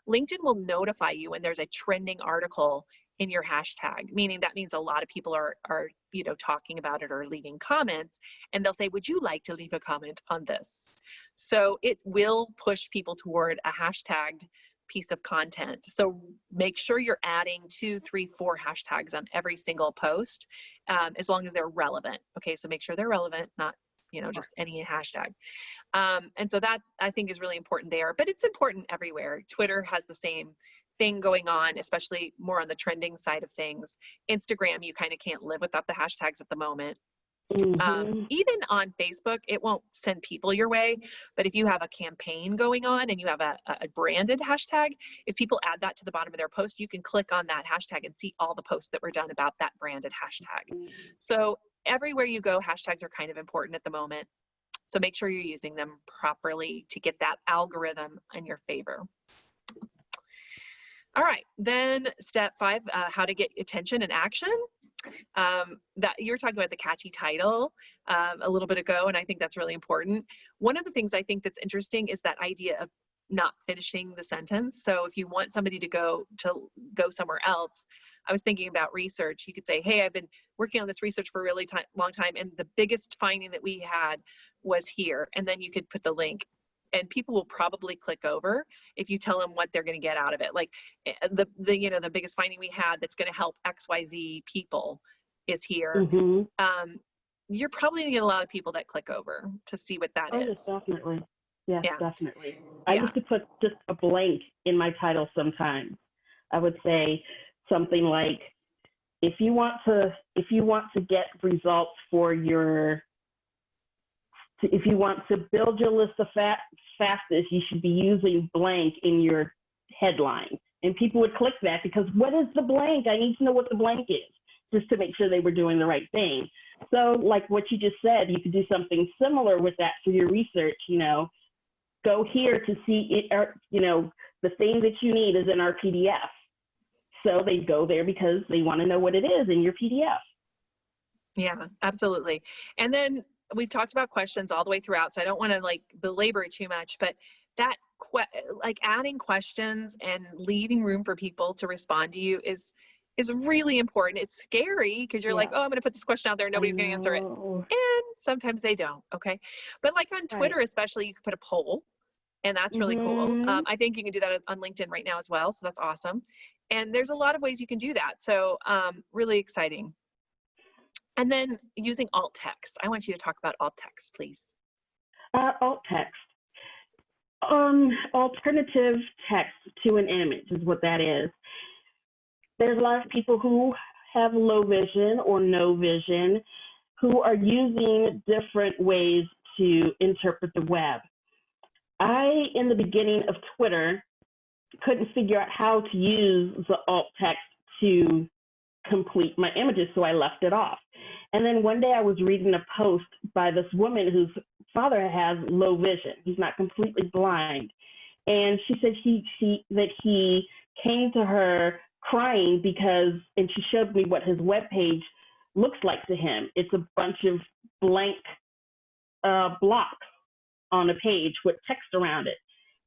B: LinkedIn will notify you when there's a trending article in your hashtag, meaning that means a lot of people are talking about it or leaving comments, and they'll say, would you like to leave a comment on this? So it will push people toward a hashtagged piece of content. So make sure you're adding 2, 3, 4 hashtags on every single post, as long as they're relevant. Okay, so make sure they're relevant, not just any hashtag. And so that I think is really important there, but it's important everywhere. Twitter has the same thing going on, especially more on the trending side of things. Instagram, you kind of can't live without the hashtags at the moment. Even on Facebook, it won't send people your way, but if you have a campaign going on and you have a branded hashtag, if people add that to the bottom of their post, you can click on that hashtag and see all the posts that were done about that branded hashtag. So everywhere you go, hashtags are kind of important at the moment. So make sure you're using them properly to get that algorithm in your favor. All right, then step 5, how to get attention and action. That you were talking about the catchy title a little bit ago, and I think that's really important. One of the things I think that's interesting is that idea of not finishing the sentence. So if you want somebody to go somewhere else, I was thinking about research. You could say, hey, I've been working on this research for a really long time, and the biggest finding that we had was here. And then you could put the link, and people will probably click over if you tell them what they're going to get out of it. Like the biggest finding we had that's going to help XYZ people is here. You're probably going to get a lot of people that click over to see what that is.
C: Yes, definitely. Yes,
B: Yeah.
C: Definitely. I used to put just a blank in my title sometimes. I would say something like, if you want to get results for if you want to build your list of fastest, you should be using blank in your headline. And people would click that because what is the blank? I need to know what the blank is, just to make sure they were doing the right thing. So like what you just said, you could do something similar with that for your research, go here to see it, or, the thing that you need is in our PDF. So they go there because they want to know what it is in your PDF.
B: Yeah, absolutely. And then we've talked about questions all the way throughout, so I don't want to belabor it too much, but that adding questions and leaving room for people to respond to you is really important. It's scary because you're like, oh, I'm going to put this question out there, nobody's going to answer it. And sometimes they don't, okay? But like on Twitter especially, you can put a poll, and that's really cool. I think you can do that on LinkedIn right now as well, so that's awesome. And there's a lot of ways you can do that, so really exciting. And then using alt text. I want you to talk about alt text, please.
C: Alt text. Alternative text to an image is what that is. There's a lot of people who have low vision or no vision who are using different ways to interpret the web. I, in the beginning of Twitter, couldn't figure out how to use the alt text to complete my images, so I left it off. And then one day I was reading a post by this woman whose father has low vision. He's not completely blind. And she said that he came to her crying and she showed me what his webpage looks like to him. It's a bunch of blank blocks on a page with text around it.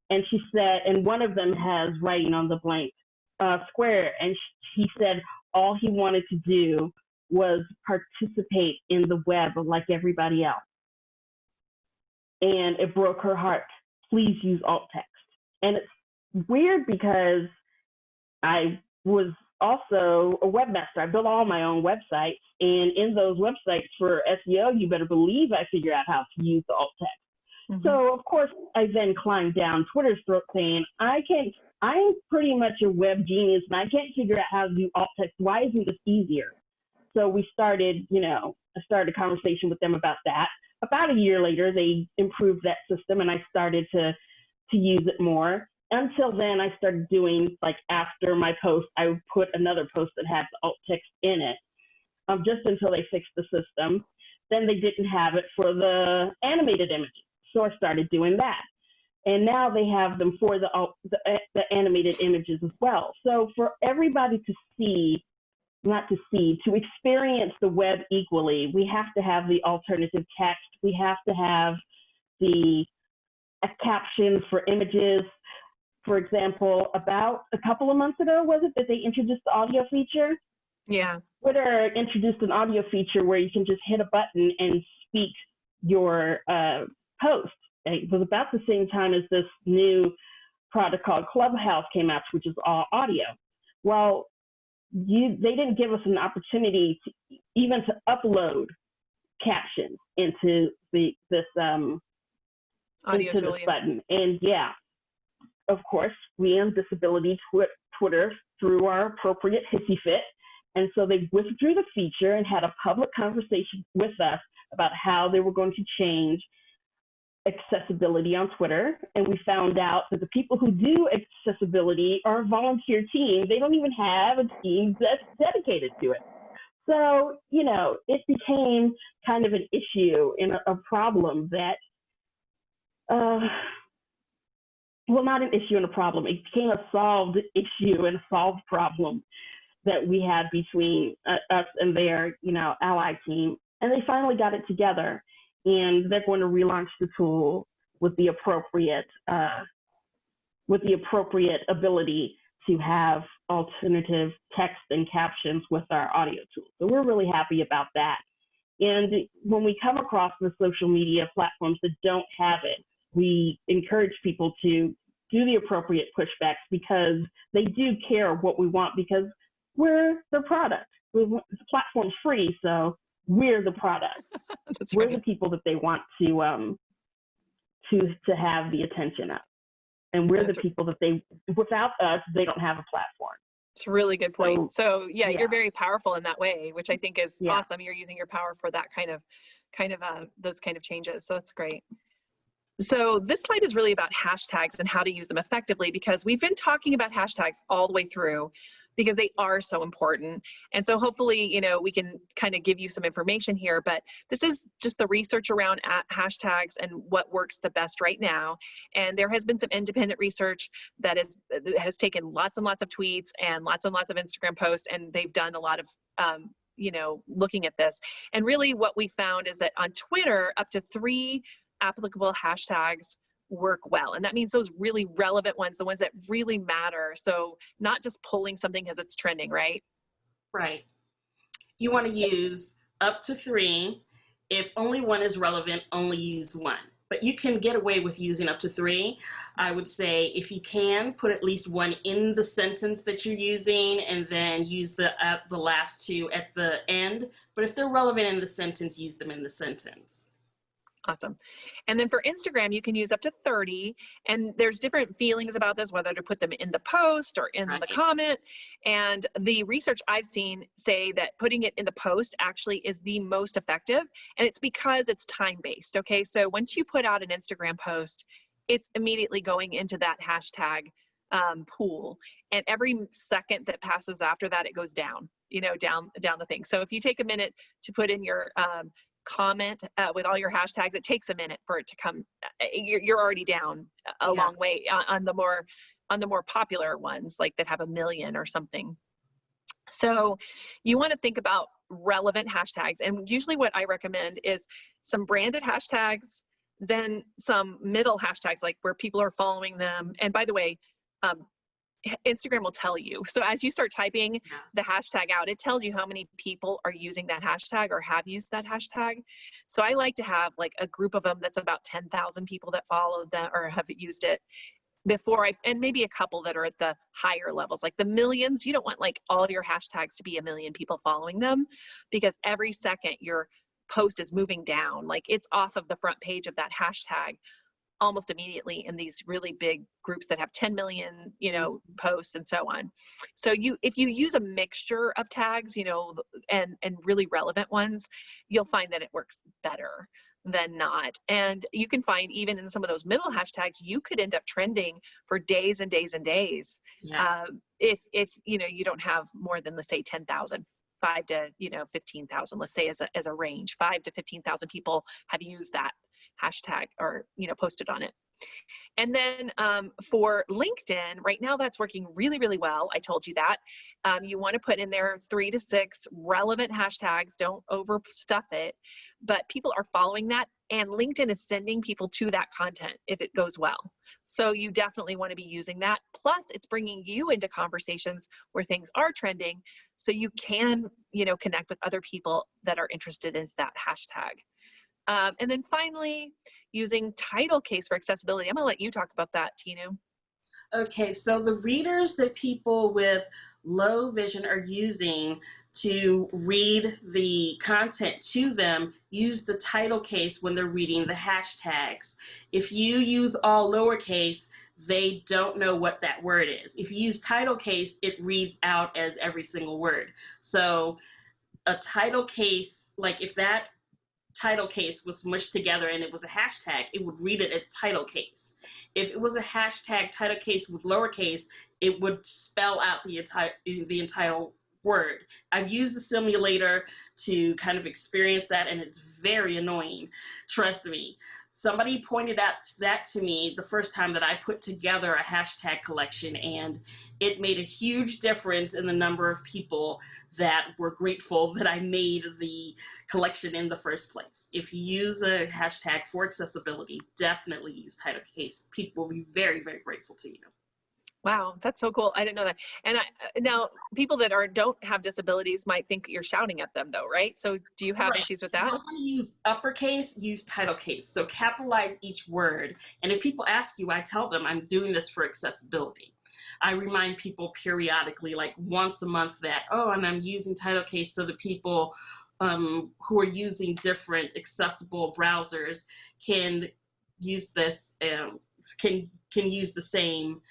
C: And she said, and one of them has writing on the blank square. And he said all he wanted to do was participate in the web like everybody else. And it broke her heart. Please use alt text. And it's weird because I was also a webmaster. I built all my own websites. And in those websites for SEO, you better believe I figured out how to use the alt text. So of course, I then climbed down Twitter's throat saying, I'm pretty much a web genius and I can't figure out how to do alt text. Why isn't this easier? So we started, I started a conversation with them about that. About a year later, they improved that system and I started to use it more. Until then, I started doing, after my post, I would put another post that had the alt text in it, just until they fixed the system. Then they didn't have it for the animated images. So I started doing that. And now they have them for the animated images as well. So for everybody to experience the web equally, we have to have the alternative text. We have to have the captions for images. For example, about a couple of months ago, was it, that they introduced the audio feature?
B: Yeah.
C: Twitter introduced an audio feature where you can just hit a button and speak your post. It was about the same time as this new product called Clubhouse came out, which is all audio. Well, they didn't give us an opportunity to even to upload captions into this
B: Audio
C: into this button. And yeah, of course, we on Disability Twitter threw our appropriate hissy fit. And so they withdrew the feature and had a public conversation with us about how they were going to change accessibility on Twitter. And we found out that the people who do accessibility are a volunteer team. They don't even have a team that's dedicated to it. So, you know, it became kind of an issue and a problem that, well, not an issue and a problem. It became a solved issue and a solved problem that we had between us and their, you know, ally team. And they finally got it together, and they're going to relaunch the tool with the appropriate ability to have alternative text and captions with our audio tool. So we're really happy about that. And when we come across the social media platforms that don't have it, we encourage people to do the appropriate pushbacks, because they do care what we want, because we're the product. The platform's free, so we're the product. We're the people that they want to have the attention of. And we're the people that without us, they don't have a platform.
B: It's a really good point. So yeah, you're very powerful in that way, which I think is awesome. You're using your power for that kind of those kind of changes. So that's great. So this slide is really about hashtags and how to use them effectively, because we've been talking about hashtags all the way through, because they are so important. And so hopefully, you know, we can kind of give you some information here, but this is just the research around hashtags and what works the best right now. And there has been some independent research that has taken lots and lots of tweets and lots of Instagram posts, and they've done a lot of, you know, looking at this. And really what we found is that on Twitter, up to 3 applicable hashtags work well. And that means those really relevant ones, the ones that really matter. So not just pulling something because it's trending, right?
D: Right. You want to use up to 3. If only one is relevant, only use 1. But you can get away with using up to 3. I would say if you can, put at least 1 in the sentence that you're using, and then use the last 2 at the end. But if they're relevant in the sentence, use them in the sentence.
B: Awesome. And then for Instagram, you can use up to 30, and there's different feelings about this, whether to put them in the post or in the comment. And the research I've seen say that putting it in the post actually is the most effective, and it's because it's time-based. Okay, so once you put out an Instagram post, it's immediately going into that hashtag pool, and every second that passes after that, it goes down, you know, down the thing. So if you take a minute to put in your comment with all your hashtags, it takes a minute for it to come. You're already down a long way on the more popular ones, like that have 1 million or something. So you want to think about relevant hashtags, and usually what I recommend is some branded hashtags, then some middle hashtags, like where people are following them. And by the way, Instagram will tell you. So as you start typing the hashtag out, it tells you how many people are using that hashtag or have used that hashtag. So I like to have like a group of them that's about 10,000 people that follow that or have used it before and maybe a couple that are at the higher levels, like the millions. You don't want like all your hashtags to be 1 million people following them, because every second your post is moving down, like it's off of the front page of that hashtag almost immediately in these really big groups that have 10 million, you know, posts and so on. So if you use a mixture of tags, you know, and really relevant ones, you'll find that it works better than not. And you can find even in some of those middle hashtags, you could end up trending for days and days and days. If you know, you don't have more than, let's say, 10,000. 5 to 15,000, let's say as a range. 5 to 15,000 people have used that hashtag or posted on it. And then for LinkedIn, right now that's working really, really well. I told you that. You want to put in there 3 to 6 relevant hashtags. Don't overstuff it. But people are following that and LinkedIn is sending people to that content if it goes well. So you definitely want to be using that. Plus, it's bringing you into conversations where things are trending, so you can, you know, connect with other people that are interested in that hashtag. And then finally, using title case for accessibility. I'm going to let you talk about that, Tinu.
D: Okay, so the readers that people with low vision are using to read the content to them use the title case when they're reading the hashtags. If you use all lowercase, they don't know what that word is. If you use title case, it reads out as every single word. So a title case, like if that title case was mushed together and it was a hashtag, it would read it as title case. If it was a hashtag title case with lowercase, it would spell out the entire word. I've used the simulator to kind of experience that, and it's very annoying. Trust me. Somebody pointed out that to me the first time that I put together a hashtag collection, and it made a huge difference in the number of people that were grateful that I made the collection in the first place. If you use a hashtag for accessibility, definitely use title case. People will be very, very grateful to you.
B: Wow, that's so cool. I didn't know that. And now people that don't have disabilities might think you're shouting at them though, right? So do you have issues with
D: If you
B: that?
D: don't want to use uppercase, use title case. So capitalize each word. And if people ask you, I tell them I'm doing this for accessibility. I remind people periodically, like once a month, that, oh, and I'm using title case so that people who are using different accessible browsers can use this, can use the same,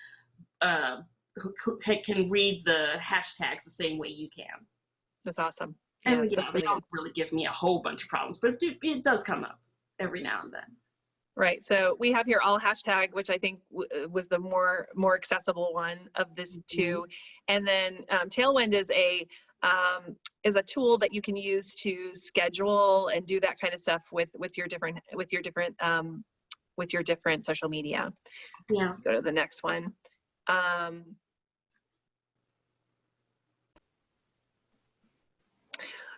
D: can read the hashtags the same way you can.
B: That's awesome.
D: And
B: Yeah, that's
D: they
B: really
D: don't
B: good.
D: really give me a whole bunch of problems, but it does come up every now and then.
B: Right. So we have here all hashtag, which I think was the more accessible one of this two. And then Tailwind is a tool that you can use to schedule and do that kind of stuff with your different social media.
D: Yeah.
B: Go to the next one.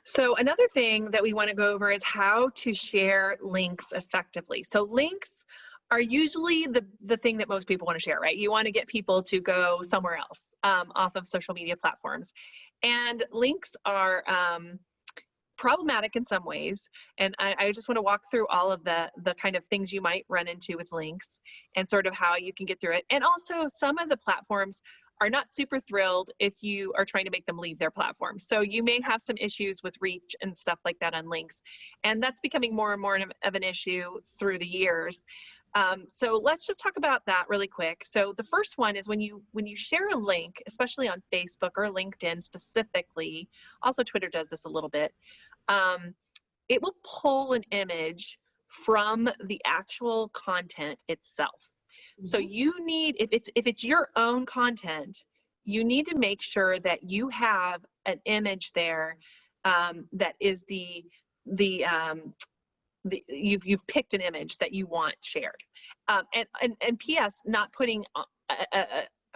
B: So another thing that we want to go over is how to share links effectively. So links are usually the thing that most people want to share, right? You want to get people to go somewhere else off of social media platforms. And links are problematic in some ways. And I just want to walk through all of the kind of things you might run into with links and sort of how you can get through it. And also some of the platforms are not super thrilled if you are trying to make them leave their platform. So you may have some issues with reach and stuff like that on links. And that's becoming more and more of an issue through the years. So let's just talk about that really quick. So the first one is when you share a link, especially on Facebook or LinkedIn specifically, also Twitter does this a little bit, it will pull an image from the actual content itself. So you need, if it's your own content, you need to make sure that you have an image there that is you've picked an image that you want shared. And P.S. not putting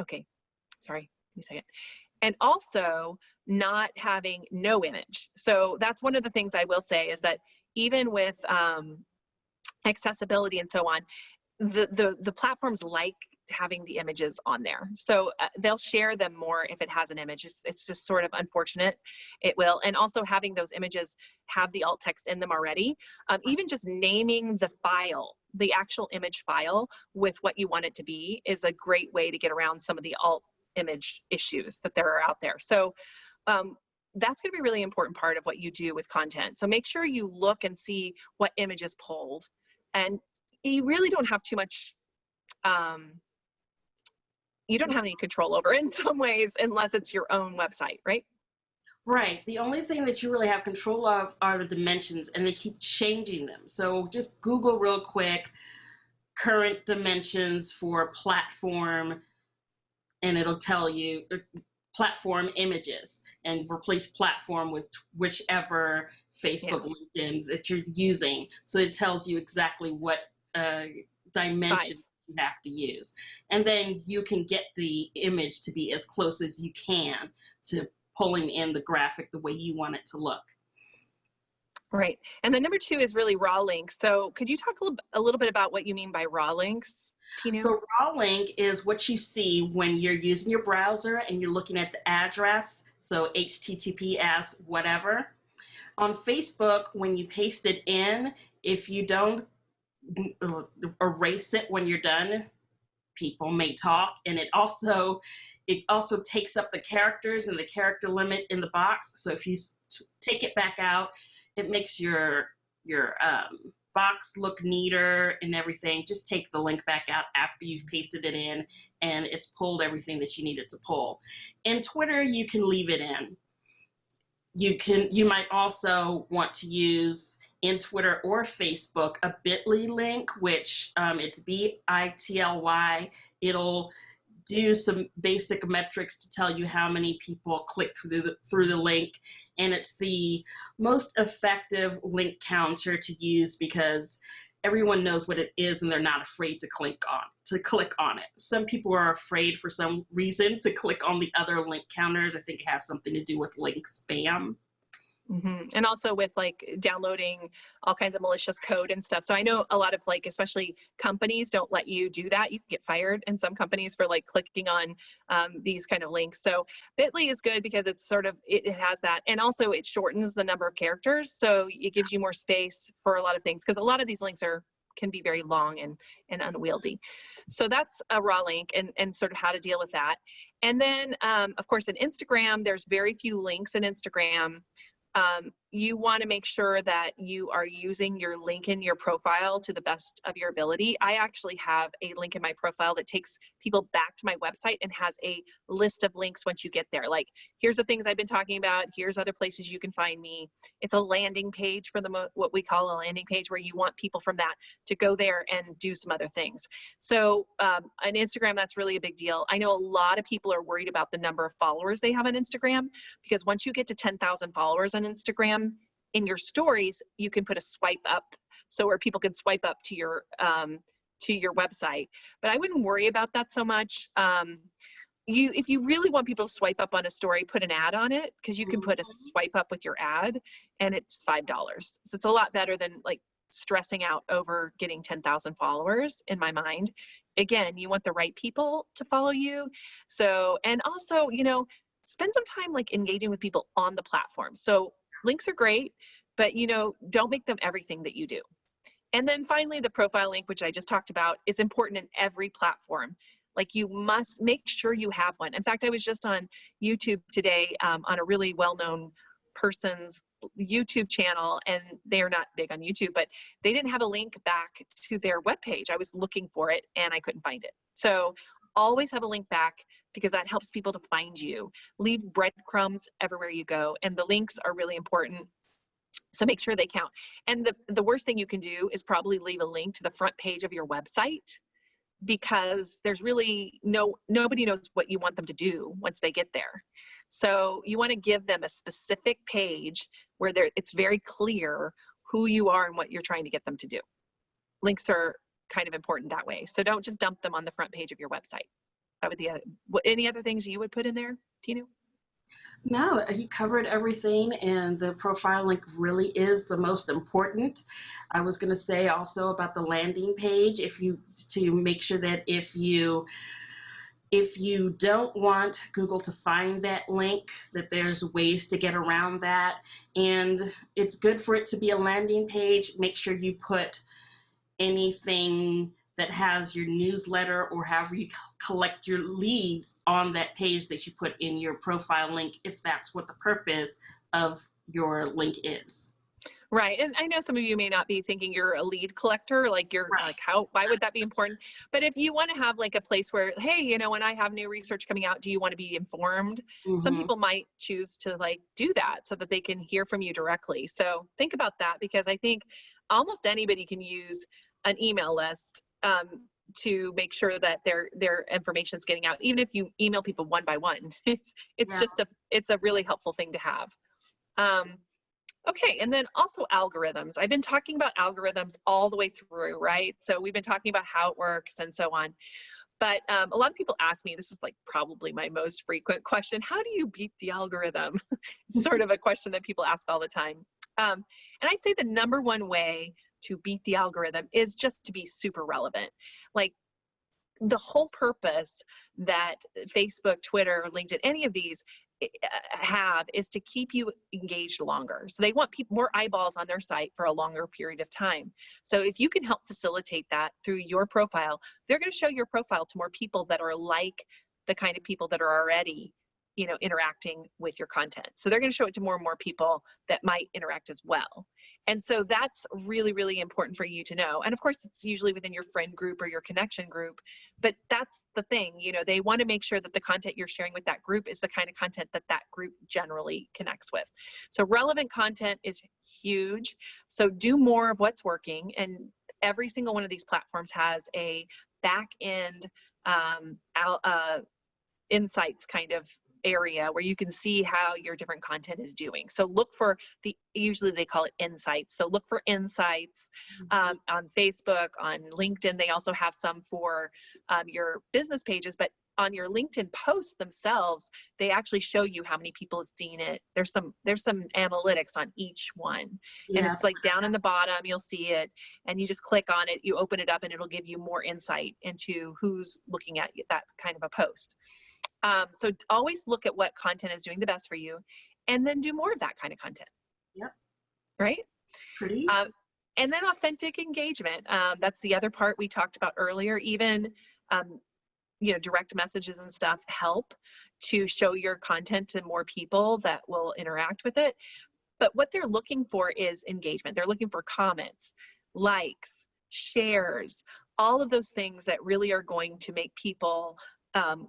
B: okay, sorry, give me a second. And also not having no image. So that's one of the things I will say is that even with accessibility and so on, the platforms like having the images on there. So they'll share them more if it has an image. It's just sort of unfortunate. It will. And also having those images have the alt text in them already. Even just naming the file, the actual image file with what you want it to be is a great way to get around some of the alt image issues that there are out there. So that's going to be a really important part of what you do with content. So make sure you look and see what image is pulled. And you really don't have too much, you don't have any control over it in some ways unless it's your own website, right?
D: Right. The only thing that you really have control of are the dimensions, and they keep changing them. So just Google real quick, current dimensions for platform, and it'll tell you platform images, and replace platform with whichever Facebook, LinkedIn that you're using. So it tells you exactly what dimension you have to use. And then you can get the image to be as close as you can to pulling in the graphic the way you want it to look.
B: Right. And then number 2 is really raw links. So could you talk a little bit about what you mean by raw links, Tinu?
D: So raw link is what you see when you're using your browser and you're looking at the address. So HTTPS, whatever. On Facebook, when you paste it in, if you don't erase it when you're done, people may talk, and it also takes up the characters and the character limit in the box. So if you take it back out, it makes your box look neater and everything. Just take the link back out after you've pasted it in, and it's pulled everything that you needed to pull. In Twitter, you can leave it in. You might also want to use in Twitter or Facebook a bit.ly link, which it's bit.ly. It'll do some basic metrics to tell you how many people clicked through the link, and it's the most effective link counter to use because everyone knows what it is and they're not afraid to click on it. Some people are afraid for some reason to click on the other link counters. I think it has something to do with link spam.
B: Mm-hmm. And also with like downloading all kinds of malicious code and stuff. So I know a lot of like, especially companies don't let you do that. You can get fired in some companies for like clicking on these kind of links. So Bitly is good because it's sort of, it has that. And also it shortens the number of characters. So it gives you more space for a lot of things because a lot of these links can be very long and unwieldy. So that's a raw link and sort of how to deal with that. And then of course in Instagram, there's very few links in Instagram. You want to make sure that you are using your link in your profile to the best of your ability. I actually have a link in my profile that takes people back to my website and has a list of links once you get there. Like, here's the things I've been talking about. Here's other places you can find me. It's a landing page for what we call a landing page where you want people from that to go there and do some other things. So on Instagram, that's really a big deal. I know a lot of people are worried about the number of followers they have on Instagram because once you get to 10,000 followers on Instagram, in your stories, you can put a swipe up, so where people can swipe up to your website. But I wouldn't worry about that so much. If you really want people to swipe up on a story, put an ad on it because you can put a swipe up with your ad, and it's $5. So it's a lot better than like stressing out over getting 10,000 followers. In my mind, again, you want the right people to follow you. So, and also, spend some time like engaging with people on the platform. So links are great, but don't make them everything that you do. And then finally, the profile link, which I just talked about, is important in every platform. Like you must make sure you have one. In fact, I was just on YouTube today on a really well-known person's YouTube channel, and they're not big on YouTube, but they didn't have a link back to their webpage. I was looking for it and I couldn't find it. So always have a link back because that helps people to find you. Leave breadcrumbs everywhere you go, and the links are really important. So make sure they count. And the worst thing you can do is probably leave a link to the front page of your website because there's really nobody knows what you want them to do once they get there. So you want to give them a specific page where it's very clear who you are and what you're trying to get them to do. Links are kind of important that way. So don't just dump them on the front page of your website. That would be any other things you would put in there, Tinu?
D: No, you covered everything, and the profile link really is the most important. I was going to say also about the landing page, to make sure that if you don't want Google to find that link, that there's ways to get around that. And it's good for it to be a landing page. Make sure you put anything that has your newsletter or however you collect your leads on that page that you put in your profile link, if that's what the purpose of your link is.
B: Right. And I know some of you may not be thinking you're a lead collector, like you're
D: Right.
B: like, why would that be important? But if you want to have like a place where, hey, when I have new research coming out, do you want to be informed? Some people might choose to like do that so that they can hear from you directly. So think about that, because I think almost anybody can use an email list to make sure that their information is getting out. Even if you email people one by one, it's a really helpful thing to have. Okay, and then also algorithms. I've been talking about algorithms all the way through, right? So we've been talking about how it works and so on. But a lot of people ask me, this is like probably my most frequent question, how do you beat the algorithm? It's sort of a question that people ask all the time. And I'd say the number one way to beat the algorithm is just to be super relevant. Like, the whole purpose that Facebook, Twitter, LinkedIn, any of these have is to keep you engaged longer. So they want more eyeballs on their site for a longer period of time. So if you can help facilitate that through your profile, they're going to show your profile to more people that are like the kind of people that are already, you know, interacting with your content. So they're going to show it to more and more people that might interact as well. And so that's really, really important for you to know. And of course, it's usually within your friend group or your connection group, but that's the thing, you know, they want to make sure that the content you're sharing with that group is the kind of content that that group generally connects with. So relevant content is huge. So do more of what's working. And every single one of these platforms has a back end insights kind of area where you can see how your different content is doing. So look for usually they call it insights. So look for insights on Facebook, on LinkedIn. They also have some for your business pages, but on your LinkedIn posts themselves, they actually show you how many people have seen it. There's some analytics on each one.
D: Yeah.
B: And it's like down in the bottom, you'll see it, and you just click on it, you open it up, and it'll give you more insight into who's looking at that kind of a post. So always look at what content is doing the best for you, and then do more of that kind of content.
D: Yep.
B: Right?
D: Pretty easy.
B: And then authentic engagement. That's the other part we talked about earlier. Even, you know, direct messages and stuff help to show your content to more people that will interact with it. But what they're looking for is engagement. They're looking for comments, likes, shares, all of those things that really are going to make people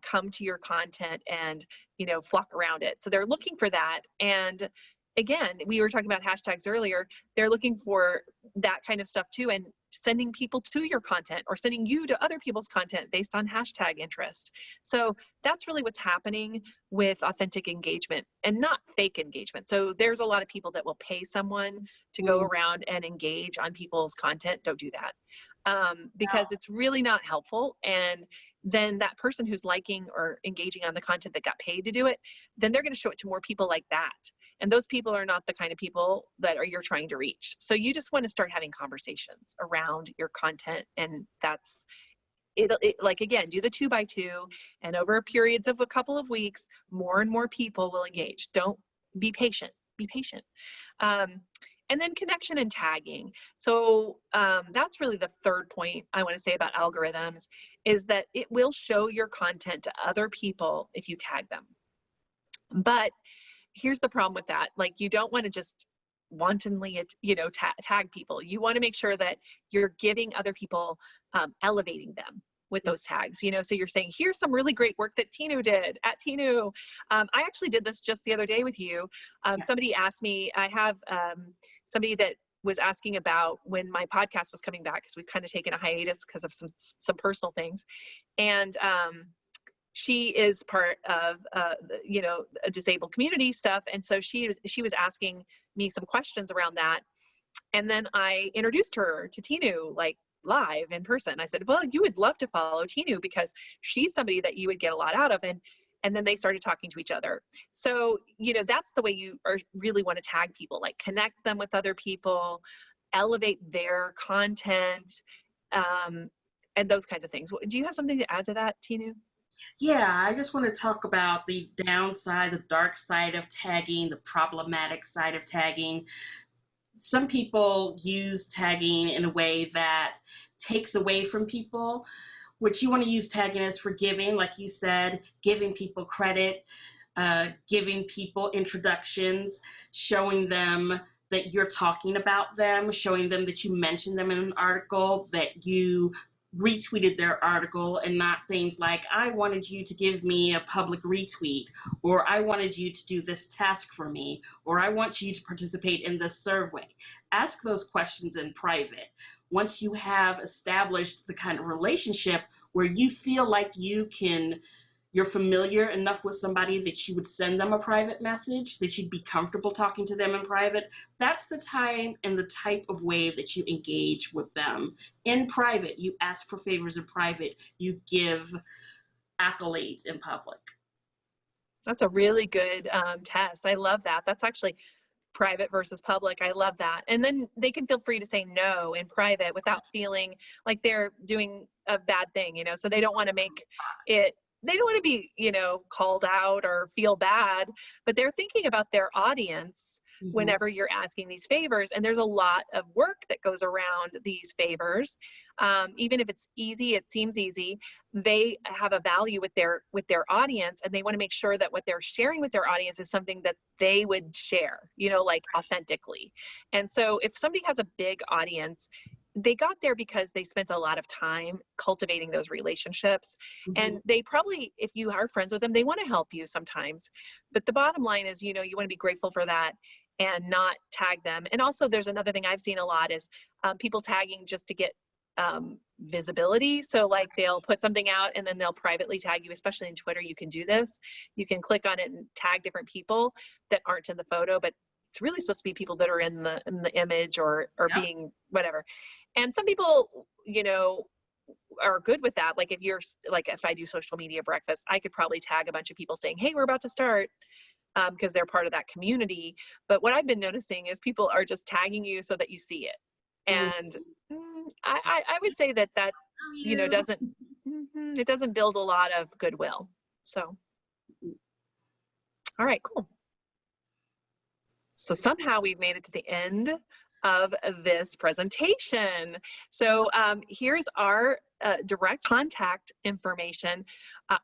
B: come to your content and, you know, flock around it. So they're looking for that. And again, we were talking about hashtags earlier. They're looking for that kind of stuff too, and sending people to your content or sending you to other people's content based on hashtag interest. So that's really what's happening with authentic engagement and not fake engagement. So there's a lot of people that will pay someone to go around and engage on people's content. Don't do that. Because it's really not helpful. And then that person who's liking or engaging on the content that got paid to do it, then they're going to show it to more people like that. And those people are not the kind of people that you're trying to reach. So you just want to start having conversations around your content. And that's it. Like, again, do the 2x2, and over periods of a couple of weeks, more and more people will engage. Don't be patient. Be patient. And then connection and tagging. So that's really the third point I want to say about algorithms, is that it will show your content to other people if you tag them. But here's the problem with that. Like, you don't want to just wantonly, you know, tag people. You want to make sure that you're giving other people, elevating them with those tags, you know, so you're saying, here's some really great work that Tinu did at Tinu. I actually did this just the other day with you. Somebody asked me, I have somebody that was asking about when my podcast was coming back, because we've kind of taken a hiatus because of some personal things. And she is part of, you know, a disabled community stuff. And so she was asking me some questions around that. And then I introduced her to Tinu, like, live in person. I said, well, you would love to follow Tinu because she's somebody that you would get a lot out of. And then they started talking to each other. So, you know, that's the way you really want to tag people, like connect them with other people, elevate their content, and those kinds of things. Do you have something to add to that, Tinu?
D: Yeah, I just want to talk about the downside, the dark side of tagging, the problematic side of tagging. Some people use tagging in a way that takes away from people. What you want to use tagging as for giving, like you said, giving people credit, giving people introductions, showing them that you're talking about them, showing them that you mentioned them in an article, that you retweeted their article, and not things like, I wanted you to give me a public retweet, or I wanted you to do this task for me, or I want you to participate in this survey. Ask those questions in private. Once you have established the kind of relationship where you feel like you're familiar enough with somebody that you would send them a private message, that you'd be comfortable talking to them in private, that's the time and the type of way that you engage with them. In private, you ask for favors in private, you give accolades in public.
B: That's a really good test. I love that. That's actually private versus public. I love that. And then they can feel free to say no in private without feeling like they're doing a bad thing, you know, so they don't want to make it, they don't want to be, you know, called out or feel bad, but they're thinking about their audience whenever you're asking these favors. And there's a lot of work that goes around these favors. Even if it's easy, it seems easy, they have a value with their audience, and they want to make sure that what they're sharing with their audience is something that they would share, you know, like authentically. And so if somebody has a big audience, they got there because they spent a lot of time cultivating those relationships. And they probably, if you are friends with them, they want to help you sometimes. But the bottom line is, you know, you want to be grateful for that and not tag them. And also there's another thing I've seen a lot is people tagging just to get visibility. So like they'll put something out and then they'll privately tag you, especially in Twitter. You can do this. You can click on it and tag different people that aren't in the photo, but it's really supposed to be people that are in the image or being whatever. And some people, you know, are good with that. Like if you're like, if I do social media breakfast, I could probably tag a bunch of people saying, hey, we're about to start, because they're part of that community. But what I've been noticing is people are just tagging you so that you see it. And I would say that you know, it doesn't build a lot of goodwill. So, all right, cool. So somehow we've made it to the end of this presentation. So here's our direct contact information.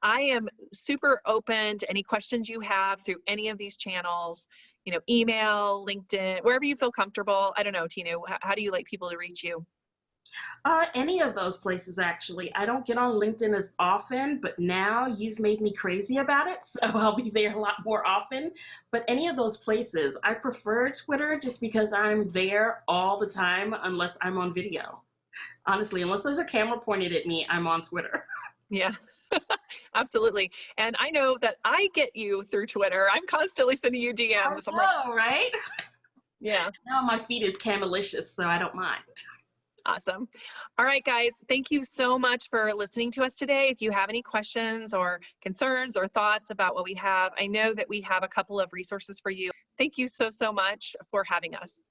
B: I am super open to any questions you have through any of these channels, you know, email, LinkedIn, wherever you feel comfortable. I don't know, Tinu, how do you like people to reach you?
D: Any of those places, actually. I don't get on LinkedIn as often, but now you've made me crazy about it, so I'll be there a lot more often. But any of those places, I prefer Twitter just because I'm there all the time unless I'm on video. Honestly, unless there's a camera pointed at me, I'm on Twitter.
B: Yeah. Absolutely. And I know that I get you through Twitter. I'm constantly sending you DMs.
D: I know, right?
B: Yeah.
D: Now my feed is camelicious, so I don't mind.
B: Awesome. All right, guys, thank you so much for listening to us today. If you have any questions or concerns or thoughts about what we have, I know that we have a couple of resources for you. Thank you so much for having us.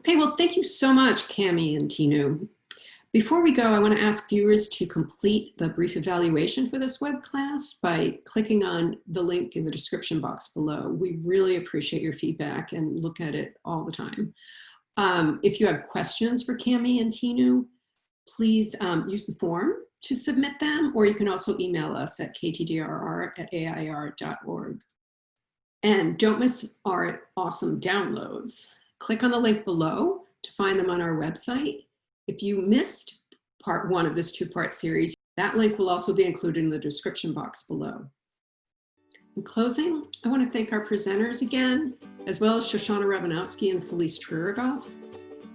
A: Okay, well, thank you so much, Cami and Tinu. Before we go, I want to ask viewers to complete the brief evaluation for this web class by clicking on the link in the description box below. We really appreciate your feedback and look at it all the time. If you have questions for Cami and Tinu, please use the form to submit them, or you can also email us at ktdrr@air.org. And don't miss our awesome downloads. Click on the link below to find them on our website. If you missed part 1 of this 2-part series, that link will also be included in the description box below. In closing, I want to thank our presenters again, as well as Shoshana Ravanowski and Felice Trurigoff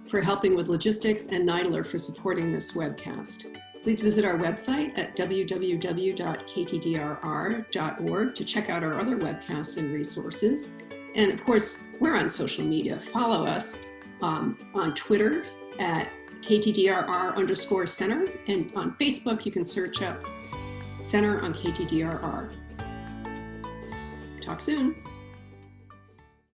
A: for helping with logistics, and Neidler for supporting this webcast. Please visit our website at www.ktdrr.org to check out our other webcasts and resources. And of course, we're on social media. Follow us on Twitter at ktdrr_center, and on Facebook, you can search up Center on KTDRR. Talk soon.